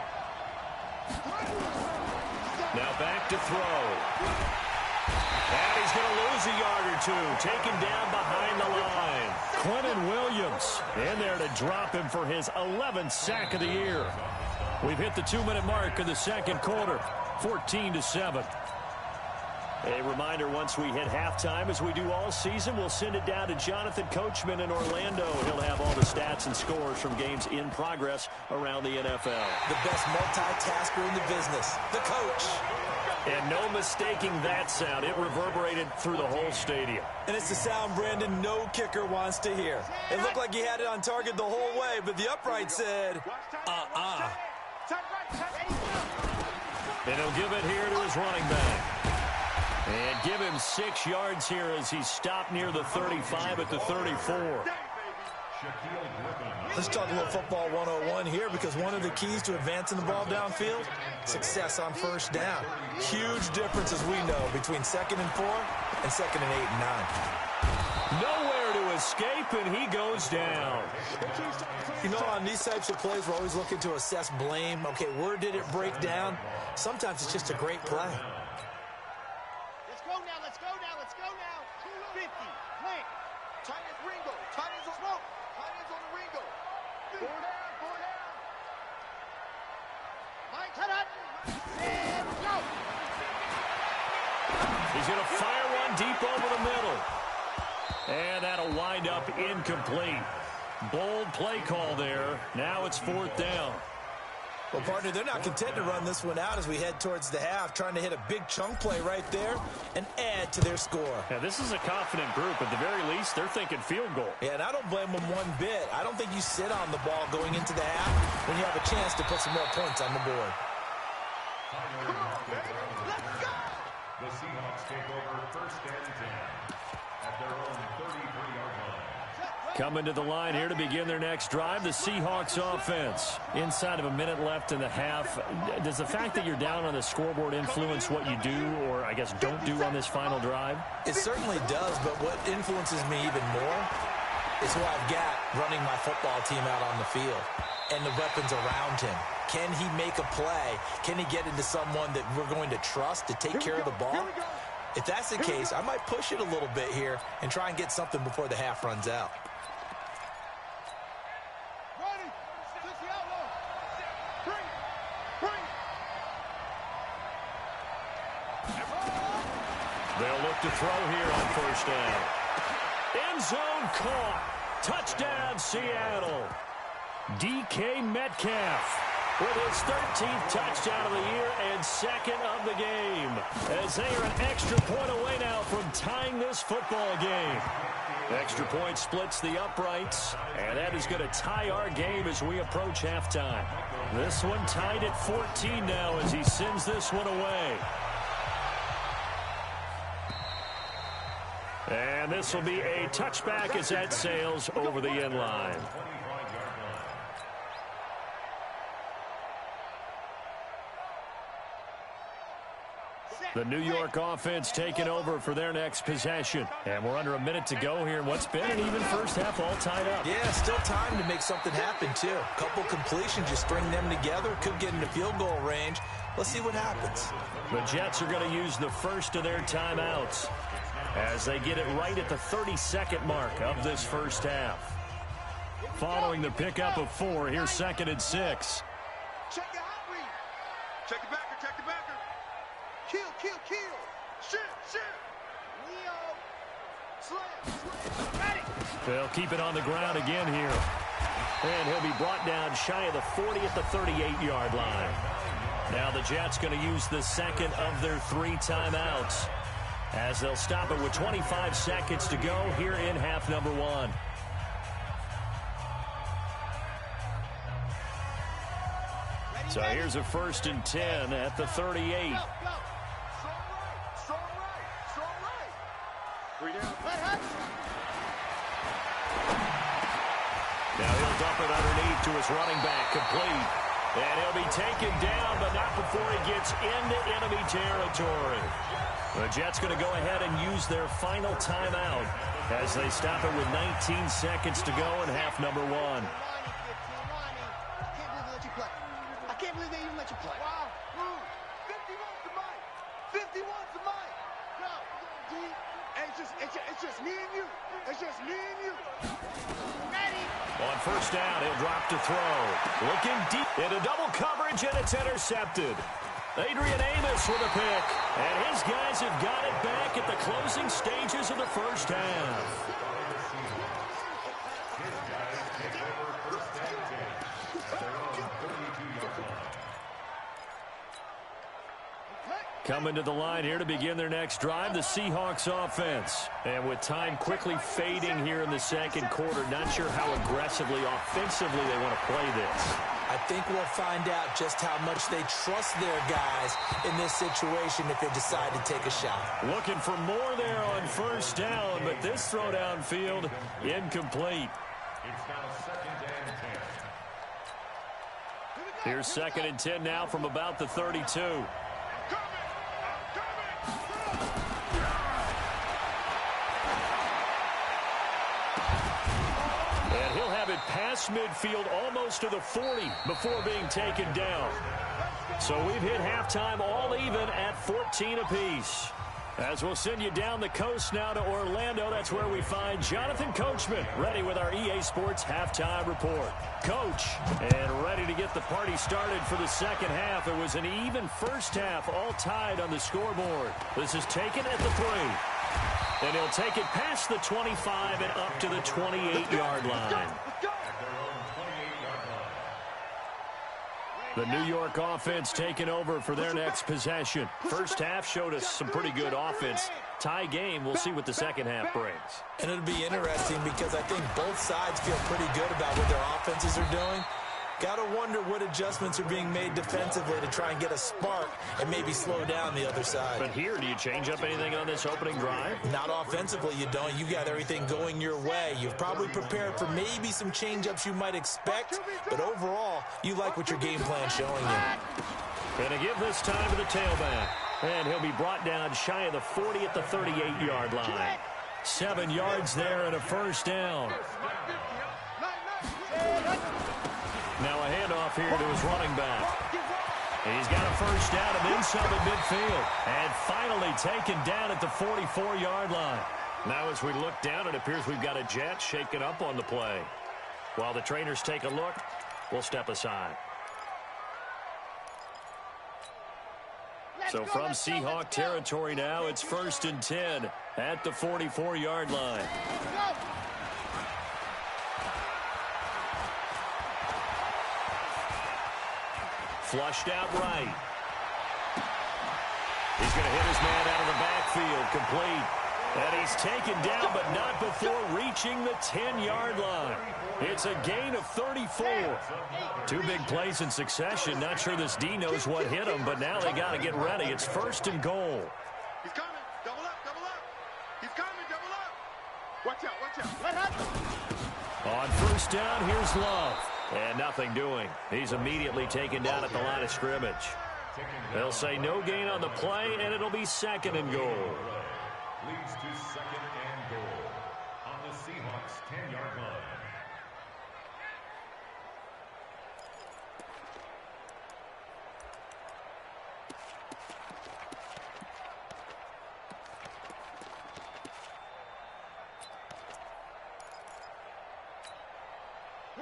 Speaker 10: Now back to throw. And he's going to lose a yard or two, taken down behind the line. Quentin Williams in there to drop him for his 11th sack of the year. We've hit the 2-minute mark in the second quarter, 14-7. A reminder, once we hit halftime, as we do all season, we'll send it down to Jonathan Coachman in Orlando. He'll have all the stats and scores from games in progress around the NFL.
Speaker 12: The best multitasker in the business, the coach.
Speaker 10: And no mistaking that sound. It reverberated through the whole stadium.
Speaker 12: And it's the sound, Brandon, no kicker wants to hear. It looked like he had it on target the whole way, but the upright said,
Speaker 10: And he'll give it here to his running back. And give him 6 yards here as he's stopped near the 35 at the 34.
Speaker 12: Let's talk a little football 101 here, because one of the keys to advancing the ball downfield, success on first down. Huge difference, as we know, between 2nd and 4 and 2nd and 8 and 9.
Speaker 10: Nowhere to escape, and he goes down.
Speaker 12: You know, on these types of plays, we're always looking to assess blame. Okay, where did it break down? Sometimes it's just a great play.
Speaker 11: Let's go now, let's go now, let's go now. 250, Link. Tight ends Ringo, tight ends on smoke. Tight ends on the Ringo. 4 down, 4 down. Mike, cut up. And go.
Speaker 10: He's going to fire one deep over the middle. And that'll wind up incomplete. Bold play call there. Now it's 4th down.
Speaker 12: Well, partner, they're not content to run this one out as we head towards the half, trying to hit a big chunk play right there and add to their score.
Speaker 10: Yeah, this is a confident group. At the very least, they're thinking field goal.
Speaker 12: Yeah, and I don't blame them one bit. I don't think you sit on the ball going into the half when you have a chance to put some more points on the board.
Speaker 13: The Seahawks take over 1st and 10 at their own 33-yard line.
Speaker 10: Coming to the line here to begin their next drive, the Seahawks offense. Inside of a minute left in the half, does the fact that you're down on the scoreboard influence what you do, or I guess don't do on this final drive?
Speaker 12: It certainly does, but what influences me even more is who I've got running my football team out on the field and the weapons around him. Can he make a play? Can he get into someone that we're going to trust to take care of the ball? If that's the case, I might push it a little bit here and try and get something before the half runs out.
Speaker 10: They'll look to throw here on 1st down. End zone caught. Touchdown, Seattle. DK Metcalf with his 13th touchdown of the year and 2nd of the game, as they are an extra point away now from tying this football game. Extra point splits the uprights, and that is going to tie our game as we approach halftime. This one tied at 14 now as he sends this one away. And this will be a touchback as that sails over the end line. The New York offense taking over for their next possession. And we're under a minute to go here in what's been an even first half, all tied up.
Speaker 12: Yeah, still time to make something happen, too. A couple completions, just string them together. Could get into field goal range. Let's see what happens.
Speaker 10: The Jets are going to use the first of their timeouts as they get it right at the 32nd mark of this first half. Following the pickup of 4, here's 2nd and 6.
Speaker 11: Check your hot read. Check the backer, check the backer. Kill, kill, kill. Shoot. Leo. Slam. Ready.
Speaker 10: They'll keep it on the ground again here. And he'll be brought down shy of the 40 at the 38-yard line. Now the Jets going to use the second of their 3 timeouts as they'll stop it with 25 seconds to go here in half number 1. So here's a 1st and 10 at the 38.
Speaker 11: Strong right. Strong right. 3 down.
Speaker 10: Now he'll dump it underneath to his running back, complete. And he'll be taken down, but not before he gets into enemy territory. The Jets going to go ahead and use their final timeout as they stop it with 19 seconds to go in half number 1.
Speaker 11: I can't believe they even let you play. Wow. 51's the mic. 51's the mic. Go. D. It's just me and you. It's just me and you. Ready.
Speaker 10: On first down, he'll drop to throw. Looking deep into double coverage, and it's intercepted. Adrian Amos with a pick. And his guys have got it back at the closing stages of the first half. Coming to the line here to begin their next drive, the Seahawks offense. And with time quickly fading here in the second quarter, not sure how aggressively, offensively they want to play this.
Speaker 12: I think we'll find out just how much they trust their guys in this situation if they decide to take a shot.
Speaker 10: Looking for more there on first down, but this throw downfield incomplete.
Speaker 13: It's now 2nd and 10.
Speaker 10: Here's 2nd and 10 now from about the 32. And he'll have it past midfield almost to the 40 before being taken down. So we've hit halftime all even at 14 apiece. As we'll send you down the coast now to Orlando, that's where we find Jonathan Coachman, ready with our EA Sports halftime report. Coach, and ready to get the party started for the second half. It was an even first half, all tied on the scoreboard. This is taken at the 3. And he'll take it past the 25 and up to the 28-yard line. The New York offense taking over for their next possession. First half showed us some pretty good offense. Tie game, we'll see what the second half brings.
Speaker 12: And it'll be interesting because I think both sides feel pretty good about what their offenses are doing. Got to wonder what adjustments are being made defensively to try and get a spark and maybe slow down the other side.
Speaker 10: But here, do you change up anything on this opening drive?
Speaker 12: Not offensively, you don't. You got everything going your way. You've probably prepared for maybe some change-ups you might expect, but overall, you like what your game plan's showing you.
Speaker 10: Gonna give this time to the tailback. And he'll be brought down shy of the 40 at the 38-yard line. 7 yards there and a first down. Now a handoff here to his running back. He's got a first down and then some at midfield. And finally taken down at the 44-yard line. Now as we look down, it appears we've got a Jet shaken up on the play. While the trainers take a look, we'll step aside. So from Seahawk territory now, it's 1st and 10 at the 44-yard line. Flushed out right. He's going to hit his man out of the backfield, complete. And he's taken down, but not before reaching the 10-yard line. It's a gain of 34. 2 big plays in succession. Not sure this D knows what hit him, but now they got to get ready. It's 1st and goal.
Speaker 11: He's coming. Double up, double up. He's coming, double up. Watch out, watch out. Let happen.
Speaker 10: On first down, here's Love. And nothing doing. He's immediately taken down at the line of scrimmage. They'll say no gain on the play, and it'll be 2nd and goal.
Speaker 13: Leads to 2nd and goal on the Seahawks 10-yard line.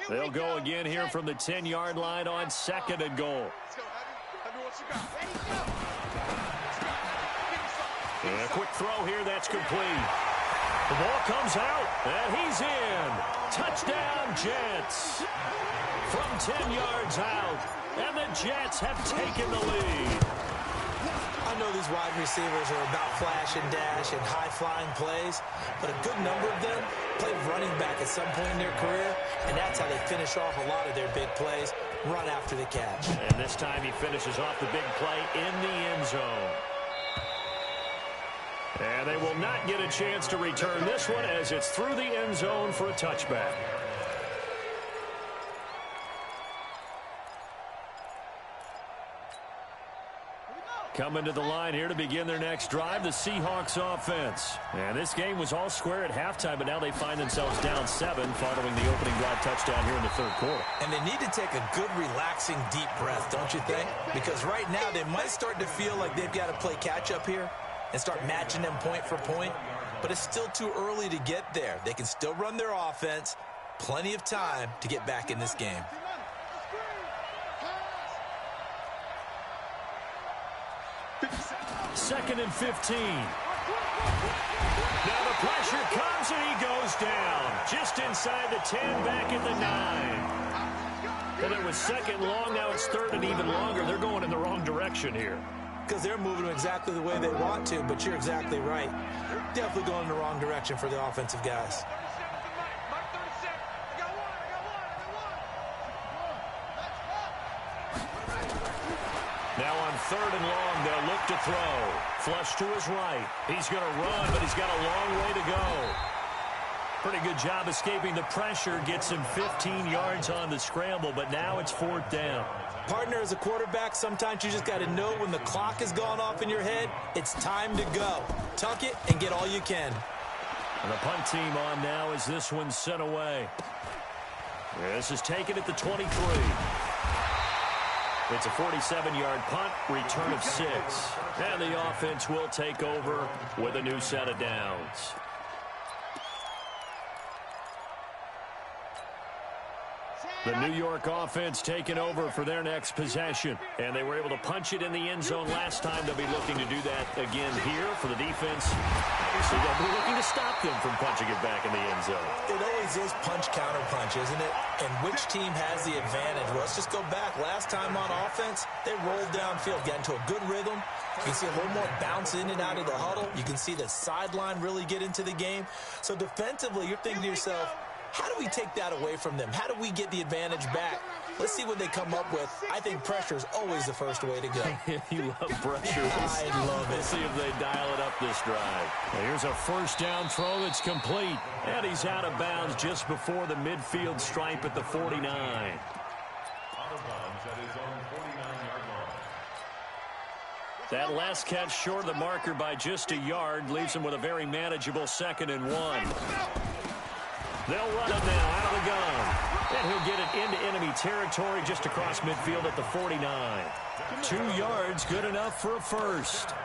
Speaker 10: They'll go again here from the 10-yard line on 2nd and goal. And a quick throw here, that's complete. The ball comes out, and he's in. Touchdown, Jets. From 10 yards out, and the Jets have taken the lead.
Speaker 12: I know these wide receivers are about flash and dash and high-flying plays, but a good number of them played running back at some point in their career, and that's how they finish off a lot of their big plays, run after the catch.
Speaker 10: And this time he finishes off the big play in the end zone. And they will not get a chance to return this one as it's through the end zone for a touchback. Coming to the line here to begin their next drive, the Seahawks offense. And this game was all square at halftime, but now they find themselves down 7 following the opening drive touchdown here in the third quarter.
Speaker 12: And they need to take a good, relaxing, deep breath, don't you think? Because right now they might start to feel like they've got to play catch-up here and start matching them point for point. But it's still too early to get there. They can still run their offense. Plenty of time to get back in this game.
Speaker 10: Second and 15. Now the pressure comes and he goes down. Just inside the 10, back at the 9. And it was second long, now it's third and even longer. They're going in the wrong direction here.
Speaker 12: Because they're moving exactly the way they want to, but you're exactly right. Definitely going in the wrong direction for the offensive guys.
Speaker 10: Now on third and long, they'll look to throw. Flush to his right. He's going to run, but he's got a long way to go. Pretty good job escaping the pressure. Gets him 15 yards on the scramble, but now it's 4th down.
Speaker 12: Partner, as a quarterback, sometimes you just got to know when the clock has gone off in your head, it's time to go. Tuck it and get all you can.
Speaker 10: And the punt team on now as this one's sent away. This is taken at the 23. It's a 47-yard punt, return of 6. And the offense will take over with a new set of downs. The New York offense taking over for their next possession. And they were able to punch it in the end zone last time. They'll be looking to do that again here for the defense. Obviously, they'll be looking to stop them from punching it back in the end zone.
Speaker 12: It always is punch-counter-punch, isn't it? And which team has the advantage? Well, let's just go back. Last time on offense, they rolled downfield, got into a good rhythm. You can see a little more bounce in and out of the huddle. You can see the sideline really get into the game. So defensively, you're thinking to yourself, how do we take that away from them? How do we get the advantage back? Let's see what they come up with. I think pressure is always the first way to go.
Speaker 10: You love pressure.
Speaker 12: I love it.
Speaker 10: We'll see if they dial it up this drive. Well, here's a first down throw that's complete. And he's out of bounds just before the midfield stripe at the 49.
Speaker 13: Out of bounds at his own 49-yard line.
Speaker 10: That last catch short of the marker by just a yard leaves him with a very manageable 2nd and 1. They'll run him now out of the gun. And he'll get it into enemy territory just across midfield at the 49. 2 yards, good enough for a first.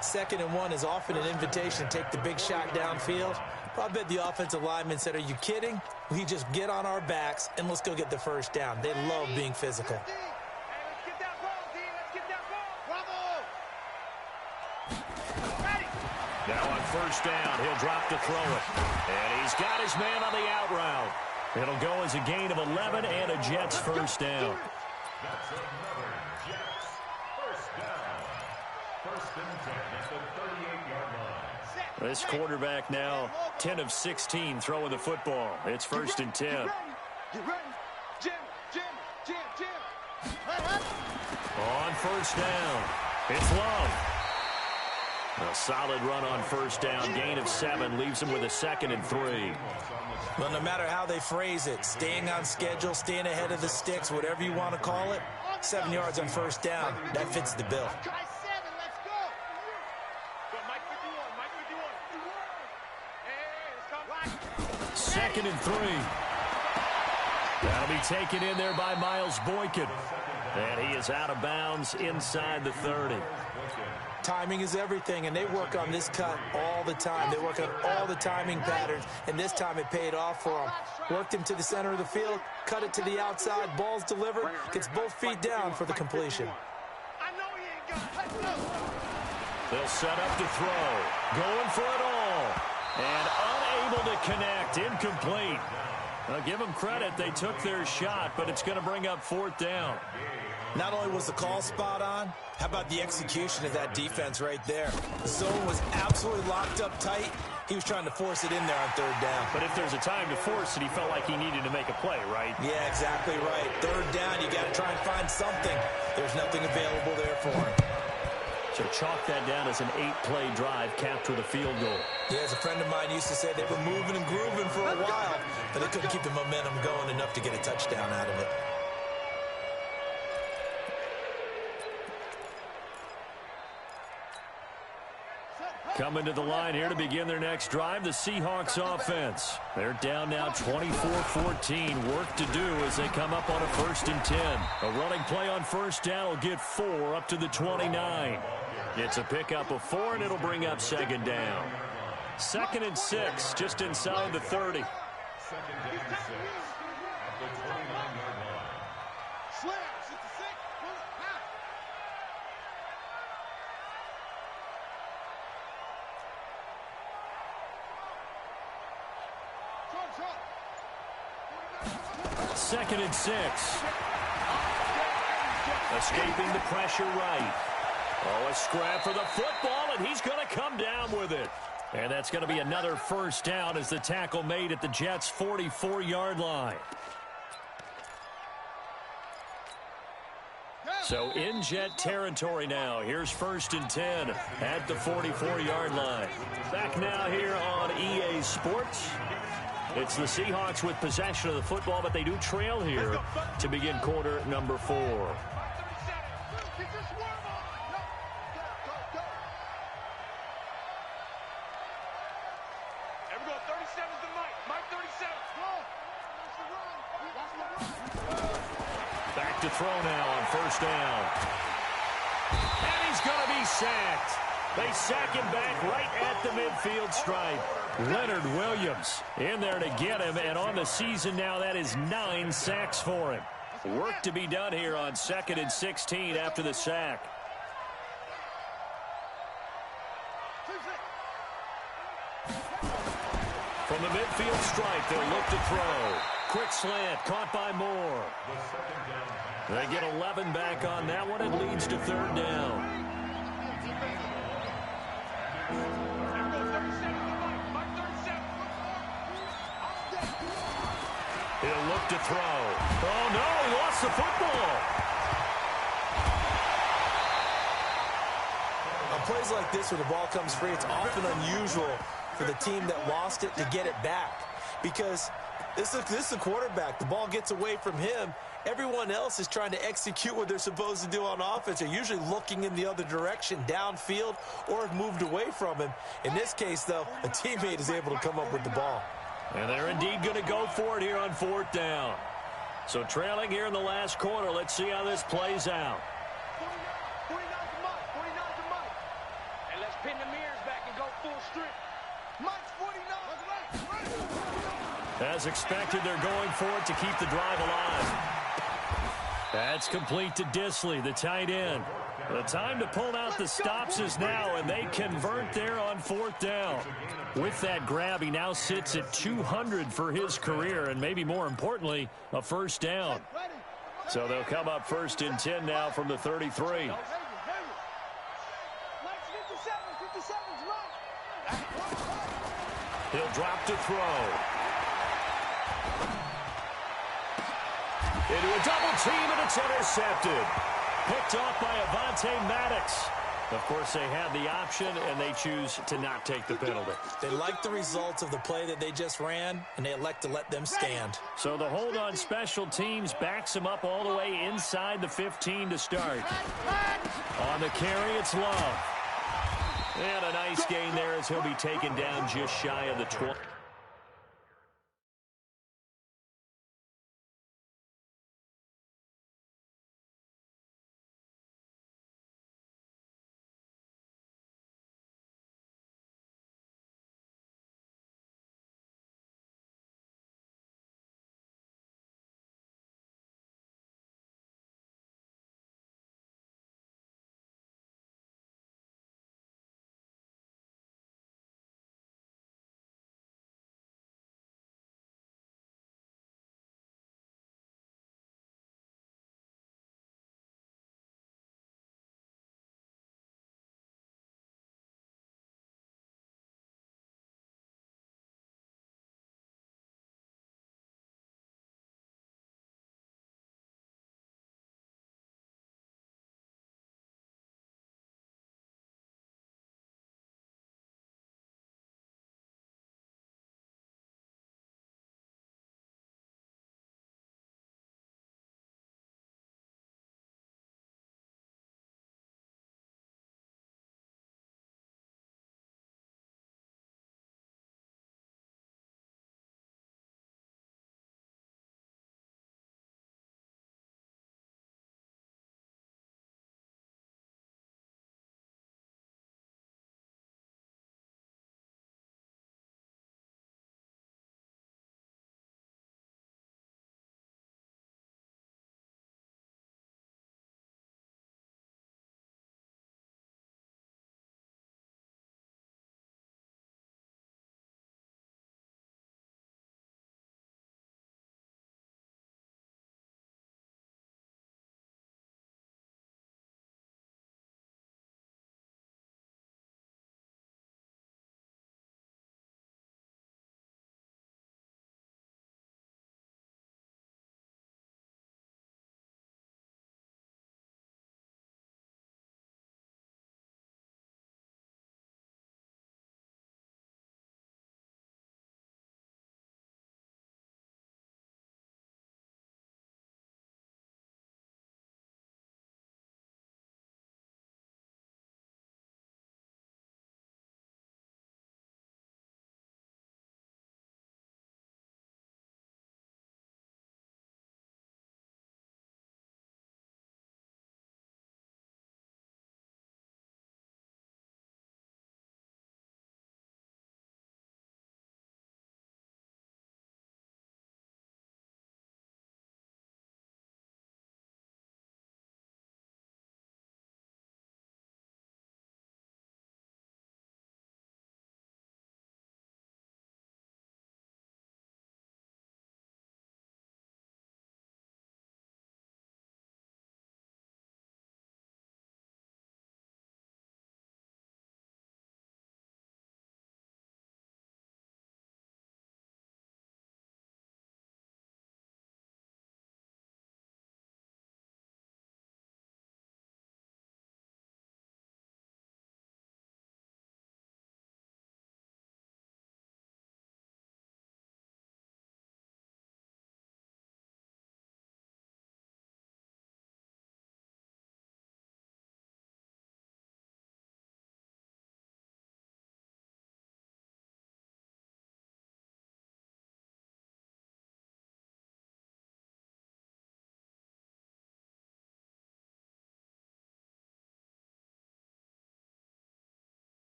Speaker 12: 2nd and 1 is often an invitation to take the big shot downfield. I bet the offensive lineman said, are you kidding? We just get on our backs and let's go get the first down. They love being physical.
Speaker 10: Now on first down, he'll drop to throw it. And he's got his man on the out route. It'll go as a gain of 11 and a Jets first down.
Speaker 13: That's another Jets first down. First and 10 at the 38-yard line.
Speaker 10: This quarterback now 10 of 16 throwing the football. It's first and 10.
Speaker 11: Get ready. Jim.
Speaker 10: On first down, it's Love. A solid run on first down. Gain of 7 leaves him with a 2nd and 3.
Speaker 12: Well, no matter how they phrase it, staying on schedule, staying ahead of the sticks, whatever you want to call it, 7 yards on first down, that fits the bill.
Speaker 10: Second and 3. That'll be taken in there by Miles Boykin. And he is out of bounds inside the 30.
Speaker 12: Timing is everything, and they work on this cut all the time. They work on all the timing patterns, and this time it paid off for them. Worked him to the center of the field, cut it to the outside, ball's delivered, gets both feet down for the completion.
Speaker 10: They'll set up to throw. Going for it all. And unable to connect. Incomplete. Now, give them credit. They took their shot, but it's going to bring up 4th down.
Speaker 12: Not only was the call spot on, how about the execution of that defense right there? The zone was absolutely locked up tight. He was trying to force it in there on 3rd down.
Speaker 10: But if there's a time to force it, he felt like he needed to make a play, right?
Speaker 12: Yeah, exactly right. 3rd down, you got to try and find something. There's nothing available there for him.
Speaker 10: So chalk that down as an 8-play drive, capped with a field goal.
Speaker 12: Yeah, as a friend of mine used to say, they were moving and grooving for a while, but they couldn't keep the momentum going enough to get a touchdown out of it.
Speaker 10: Coming to the line here to begin their next drive, the Seahawks offense. They're down now 24-14. Work to do as they come up on a 1st and 10. A running play on 1st down will get 4 up to the 29. It's a pickup of 4, and it'll bring up 2nd down. 2nd and 6, just inside the 30.
Speaker 11: 2nd down and 6 at the 29-yard line. Slams, it's the 6.
Speaker 10: Second and 6. Escaping the pressure right. Oh, a scrap for the football, and he's going to come down with it. And that's going to be another 1st down as the tackle made at the Jets' 44-yard line. So in Jet territory now. Here's 1st and 10 at the 44-yard line. Back now here on EA Sports. It's the Seahawks with possession of the football, but they do trail here to begin quarter number 4. Back to throw now on 1st down. And he's going to be sacked. They sack him back right at the midfield stripe. Leonard Williams in there to get him, and on the season now, that is 9 sacks for him. Work to be done here on 2nd and 16 after the sack. From the midfield stripe, they'll look to throw. Quick slant, caught by Moore. They get 11 back on that one. It leads to 3rd down. He'll look to throw. Oh, no, he lost the football.
Speaker 12: On plays like this where the ball comes free, it's often unusual for the team that lost it to get it back. Because this is a quarterback. The ball gets away from him. Everyone else is trying to execute what they're supposed to do on offense. They're usually looking in the other direction, downfield, or have moved away from him. In this case, though, a teammate is able to come up with the ball.
Speaker 10: And they're indeed going to go for it here on 4th down. So trailing here in the last quarter. Let's see how this plays out.
Speaker 11: 49 to Mike. 49 to Mike. And let's pin the mirrors back and go full strength. Mike's 49.
Speaker 10: As expected, they're going for it to keep the drive alive. That's complete to Disley, the tight end. The time to pull out the stops is now, and they convert there on 4th down. With that grab, he now sits at 200 for his career, and maybe more importantly, a 1st down. So they'll come up 1st and 10 now from the 33. He'll drop to throw. Into a double team, and it's intercepted. Picked off by Avonte Maddox. Of course, they had the option, and they choose to not take the penalty.
Speaker 12: They like the results of the play that they just ran, and they elect to let them stand.
Speaker 10: So the hold on special teams backs him up all the way inside the 15 to start. On the carry, it's Love. And a nice gain there as he'll be taken down just shy of the 12.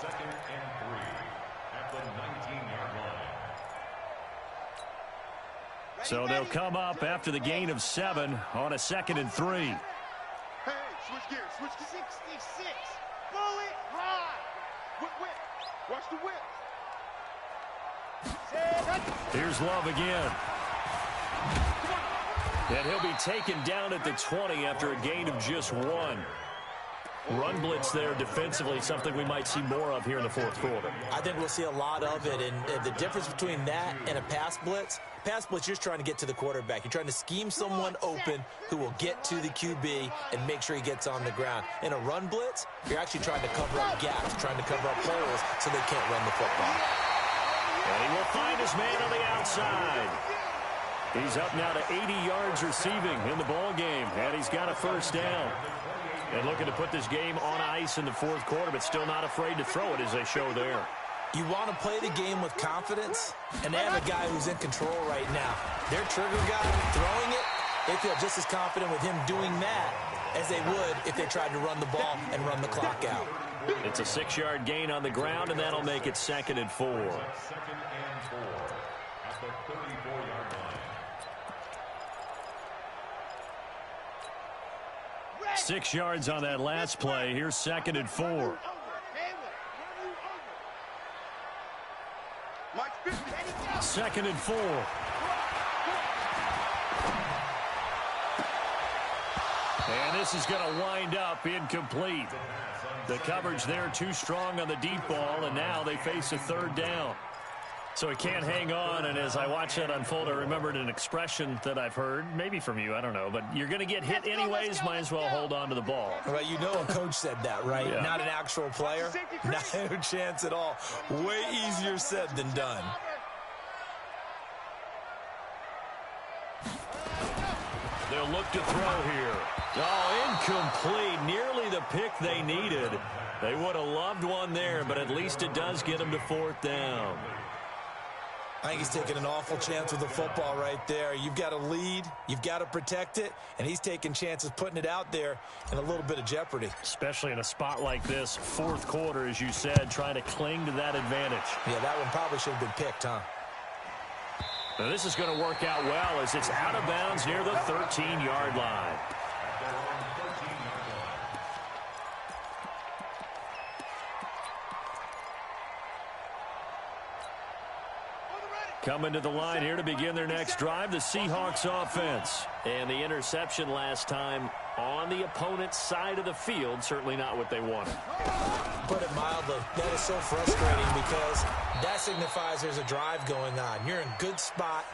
Speaker 13: Second and 3 at the 19-yard line.
Speaker 10: So they'll come up after the gain of 7 on a 2nd and 3.
Speaker 11: Hey, switch gears, switch gears. 66. Bullet high. Whip. Watch the whip.
Speaker 10: Here's Love again. And he'll be taken down at the 20 after a gain of just 1. Run blitz there defensively, something we might see more of here in the fourth quarter.
Speaker 12: I think we'll see a lot of it, and the difference between that and a pass blitz, you're just trying to get to the quarterback. You're trying to scheme someone open who will get to the QB and make sure he gets on the ground. In a run blitz, you're actually trying to cover up gaps, trying to cover up holes so they can't run the football.
Speaker 10: And he will find his man on the outside. He's up now to 80 yards receiving in the ball game, and he's got a first down. And looking to put this game on ice in the fourth quarter, but still not afraid to throw it as they show there.
Speaker 12: You want to play the game with confidence, and they have a guy who's in control right now. Their trigger guy throwing it, they feel just as confident with him doing that as they would if they tried to run the ball and run the clock out.
Speaker 10: It's a 6-yard gain on the ground, and that'll make it 2nd and 4.
Speaker 13: 2nd and 4 at the 34-yard line.
Speaker 10: 6 yards on that last play. Here's 2nd and 4. 2nd and 4. And this is going to wind up incomplete. The coverage there too strong on the deep ball, and now they face a 3rd down. So he can't hang on, and as I watch that unfold, I remembered an expression that I've heard, maybe from you, I don't know, but you're going to get hit anyways, might as well hold on to the ball.
Speaker 12: Right, you know a coach said that, right? Yeah. Not an actual player. No chance at all. Way easier said than done.
Speaker 10: They'll look to throw here. Oh, incomplete. Nearly the pick they needed. They would have loved one there, but at least it does get them to 4th down.
Speaker 12: I think he's taking an awful chance with the football right there. You've got to lead, you've got to protect it, and he's taking chances putting it out there in a little bit of jeopardy.
Speaker 10: Especially in a spot like this, fourth quarter, as you said, trying to cling to that advantage.
Speaker 12: Yeah, that one probably should have been picked, huh?
Speaker 10: Now this is going to work out well as it's out of bounds near the 13-yard line. Coming to the line here to begin their next drive, the Seahawks offense. And the interception last time on the opponent's side of the field, certainly not what they wanted.
Speaker 12: Put it mildly, that is so frustrating because that signifies there's a drive going on. You're in a good spot,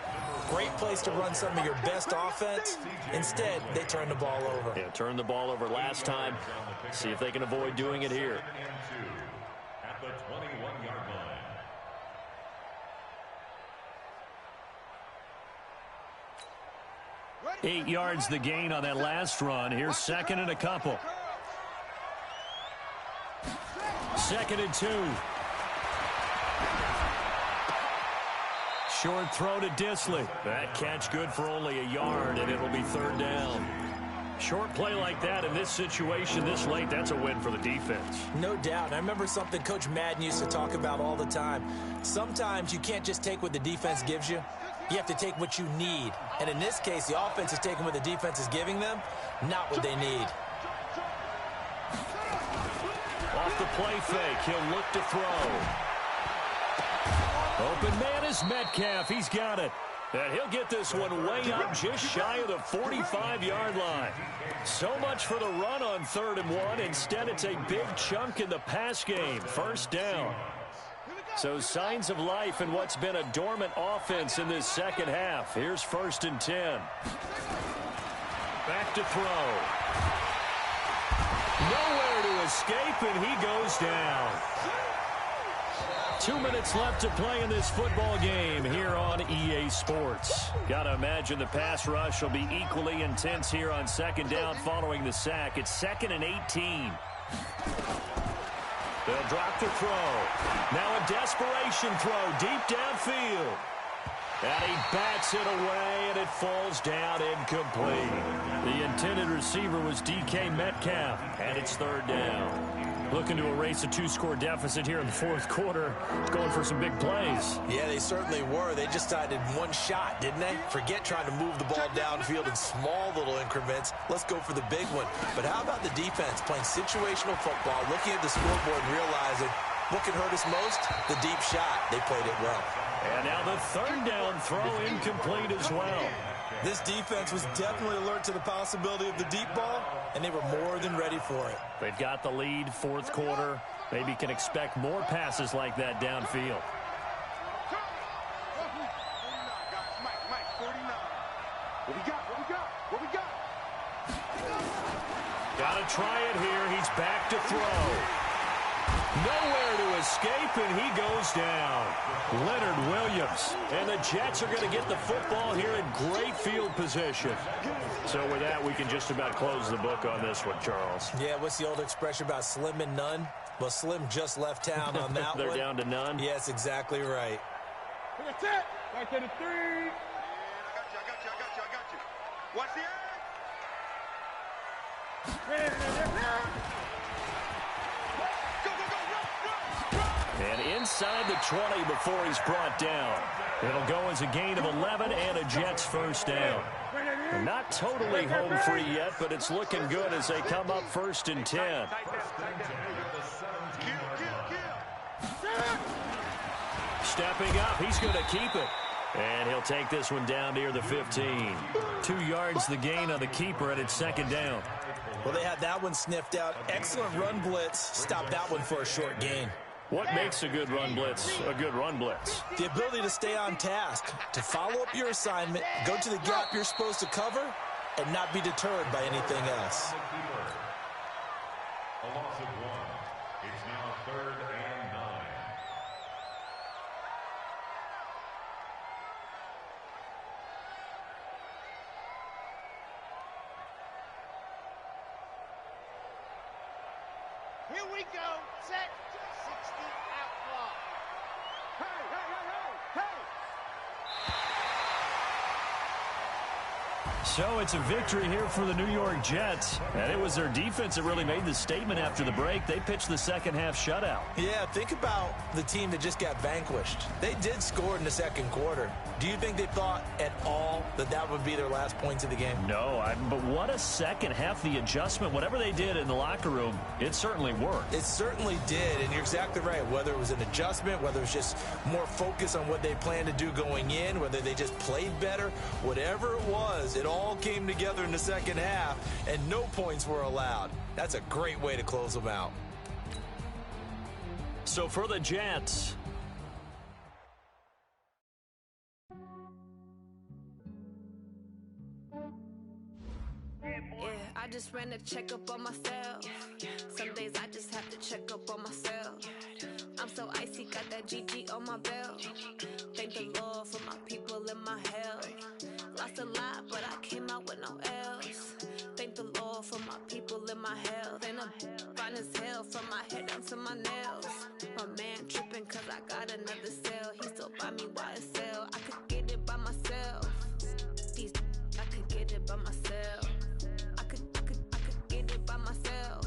Speaker 12: great place to run some of your best offense. Instead, they turn the ball over.
Speaker 10: Yeah, turned the ball over last time. See if they can avoid doing it here.
Speaker 13: At the 21-yard line.
Speaker 10: 8 yards the gain on that last run. Here's 2nd and a couple. 2nd and 2. Short throw to Disley. That catch good for only a yard, and it'll be 3rd down. Short play like that in this situation this late, that's a win for the defense.
Speaker 12: No doubt. I remember something Coach Madden used to talk about all the time. Sometimes you can't just take what the defense gives you. You have to take what you need. And in this case, the offense is taking what the defense is giving them, not what they need.
Speaker 10: Off the play fake, he'll look to throw. Open man is Metcalf. He's got it. And he'll get this one way up just shy of the 45-yard line. So much for the run on 3rd and 1. Instead, it's a big chunk in the pass game. 1st down. So signs of life in what's been a dormant offense in this second half. Here's 1st and 10. Back to throw. Nowhere to escape, and he goes down. 2 minutes left to play in this football game here on EA Sports. Got to imagine the pass rush will be equally intense here on 2nd down following the sack. It's 2nd and 18. They'll drop the throw. Now a desperation throw deep downfield. And he bats it away, and it falls down incomplete. The intended receiver was DK Metcalf, and it's 3rd down. looking to erase a 2-score deficit here in the fourth quarter, going for some big plays.
Speaker 12: Yeah, they certainly were. They just decided one shot, didn't they? Forget trying to move the ball downfield in small little increments. Let's go for the big one. But how about the defense playing situational football, looking at the scoreboard and realizing what can hurt us most? The deep shot. They played it well.
Speaker 10: And now the third down throw incomplete as well.
Speaker 12: This defense was definitely alert to the possibility of the deep ball, and they were more than ready for it.
Speaker 10: They've got the lead, fourth quarter. Maybe can expect more passes like that downfield.
Speaker 11: Mike, 49. What we got?
Speaker 10: Got to try it here. He's back to throw. Nowhere to escape, and he goes down. Leonard Williams. And the Jets are going to get the football here in great field position. So with that, we can just about close the book on this one, Charles.
Speaker 12: Yeah, what's the old expression about slim and none? Well, Slim just left town on that
Speaker 10: They're
Speaker 12: one.
Speaker 10: down to none?
Speaker 12: Yes, exactly right.
Speaker 11: That's it. Right to the 3. I got you. Watch the
Speaker 10: And inside the 20 before he's brought down. It'll go as a gain of 11 and a Jets first down. Not totally home free yet, but it's looking good as they come up 1st and 10. Stepping up, he's going to keep it. And he'll take this one down near the 15. 2 yards the gain on the keeper, and it's 2nd down.
Speaker 12: Well, they had that one sniffed out. Excellent run blitz. Stop that one for a short gain.
Speaker 10: What makes a good run blitz a good run blitz?
Speaker 12: The ability to stay on task, to follow up your assignment, go to the gap you're supposed to cover, and not be deterred by anything else.
Speaker 13: A loss of 1. It's now 3rd and 9.
Speaker 11: Here we go. Set. 60 outlaw. Hey.
Speaker 10: So it's a victory here for the New York Jets. And it was their defense that really made the statement after the break. They pitched the second half shutout.
Speaker 12: Yeah, think about the team that just got vanquished. They did score in the second quarter. Do you think they thought at all that that would be their last points of the game?
Speaker 10: No, but what a second half. The adjustment, whatever they did in the locker room, it certainly worked.
Speaker 12: It certainly did, and you're exactly right. Whether it was an adjustment, whether it was just more focus on what they planned to do going in, whether they just played better, whatever it was, it all came together in the second half, and no points were allowed. That's a great way to close them out.
Speaker 10: So for the Jets,
Speaker 4: I just ran a checkup on myself. Some days I just have to check up on myself. I'm so icy, got that GG on my belt. Thank the Lord for my people and my health. Lost a lot, but I came out with no else. Thank the Lord for my people and my health. And I'm fine as hell from my head down to my nails. My man tripping cause I got another cell. He still buy me YSL. I could get it by myself. I could get it by myself. I could get it by myself.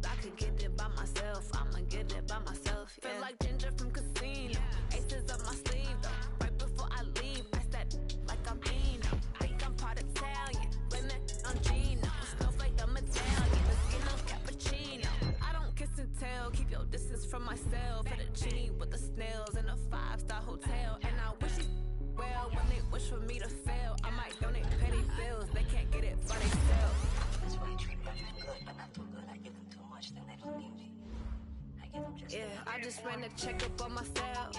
Speaker 4: I could get it by myself. I'ma get it by myself. Yeah. Feel like Ginger from Casino. Aces up my sleeve though. Right before I leave, I step like I'm Dino. Think I'm part Italian. Blame it on Gino. Snowflake, I'm Italian. The skin of cappuccino. I don't kiss and tell. Keep your distance from myself. At a genie with the snails in a 5-star hotel. And I wish you well when they wish for me to fail. I might donate petty bills. They can't get it for themselves.
Speaker 5: That's why I treat women good, but not too good. I give them too much, then they don't need me. I give them just
Speaker 4: I just ran a checkup on myself.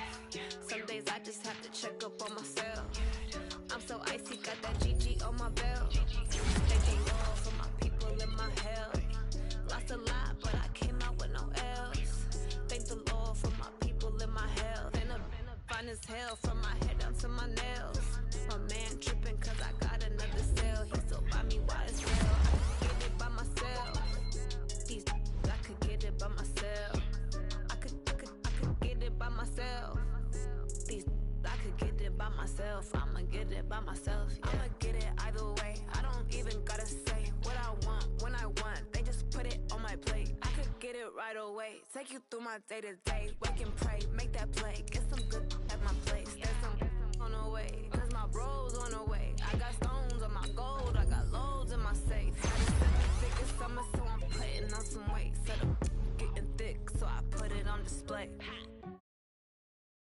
Speaker 4: Some days I just have to check up on myself. I'm so icy, got that GG on my belt. Thank the Lord for my people and my health. Lost a lot, but I came out with no else. Thank the Lord for my people and my health. And I'm fine as hell from my head down to my nails. My man tripping cause I got another cell. He still buy me YSL. I could get it by myself. I could get it by myself. I could get it by myself. I could get it by myself. I'ma get it by myself. Yeah. I'ma get it either way. I don't even gotta say what I want when I want. They just put it on my plate. I could right away. Take you through my day-to-day. Wake and pray, make that play. Get some good at my place. There's some on the way, cause my bro's on the way. I got stones on my gold, I got loads in my safe. Had a 7-figure summer, so I'm putting on some weight. Set up getting thick, so I put it on display.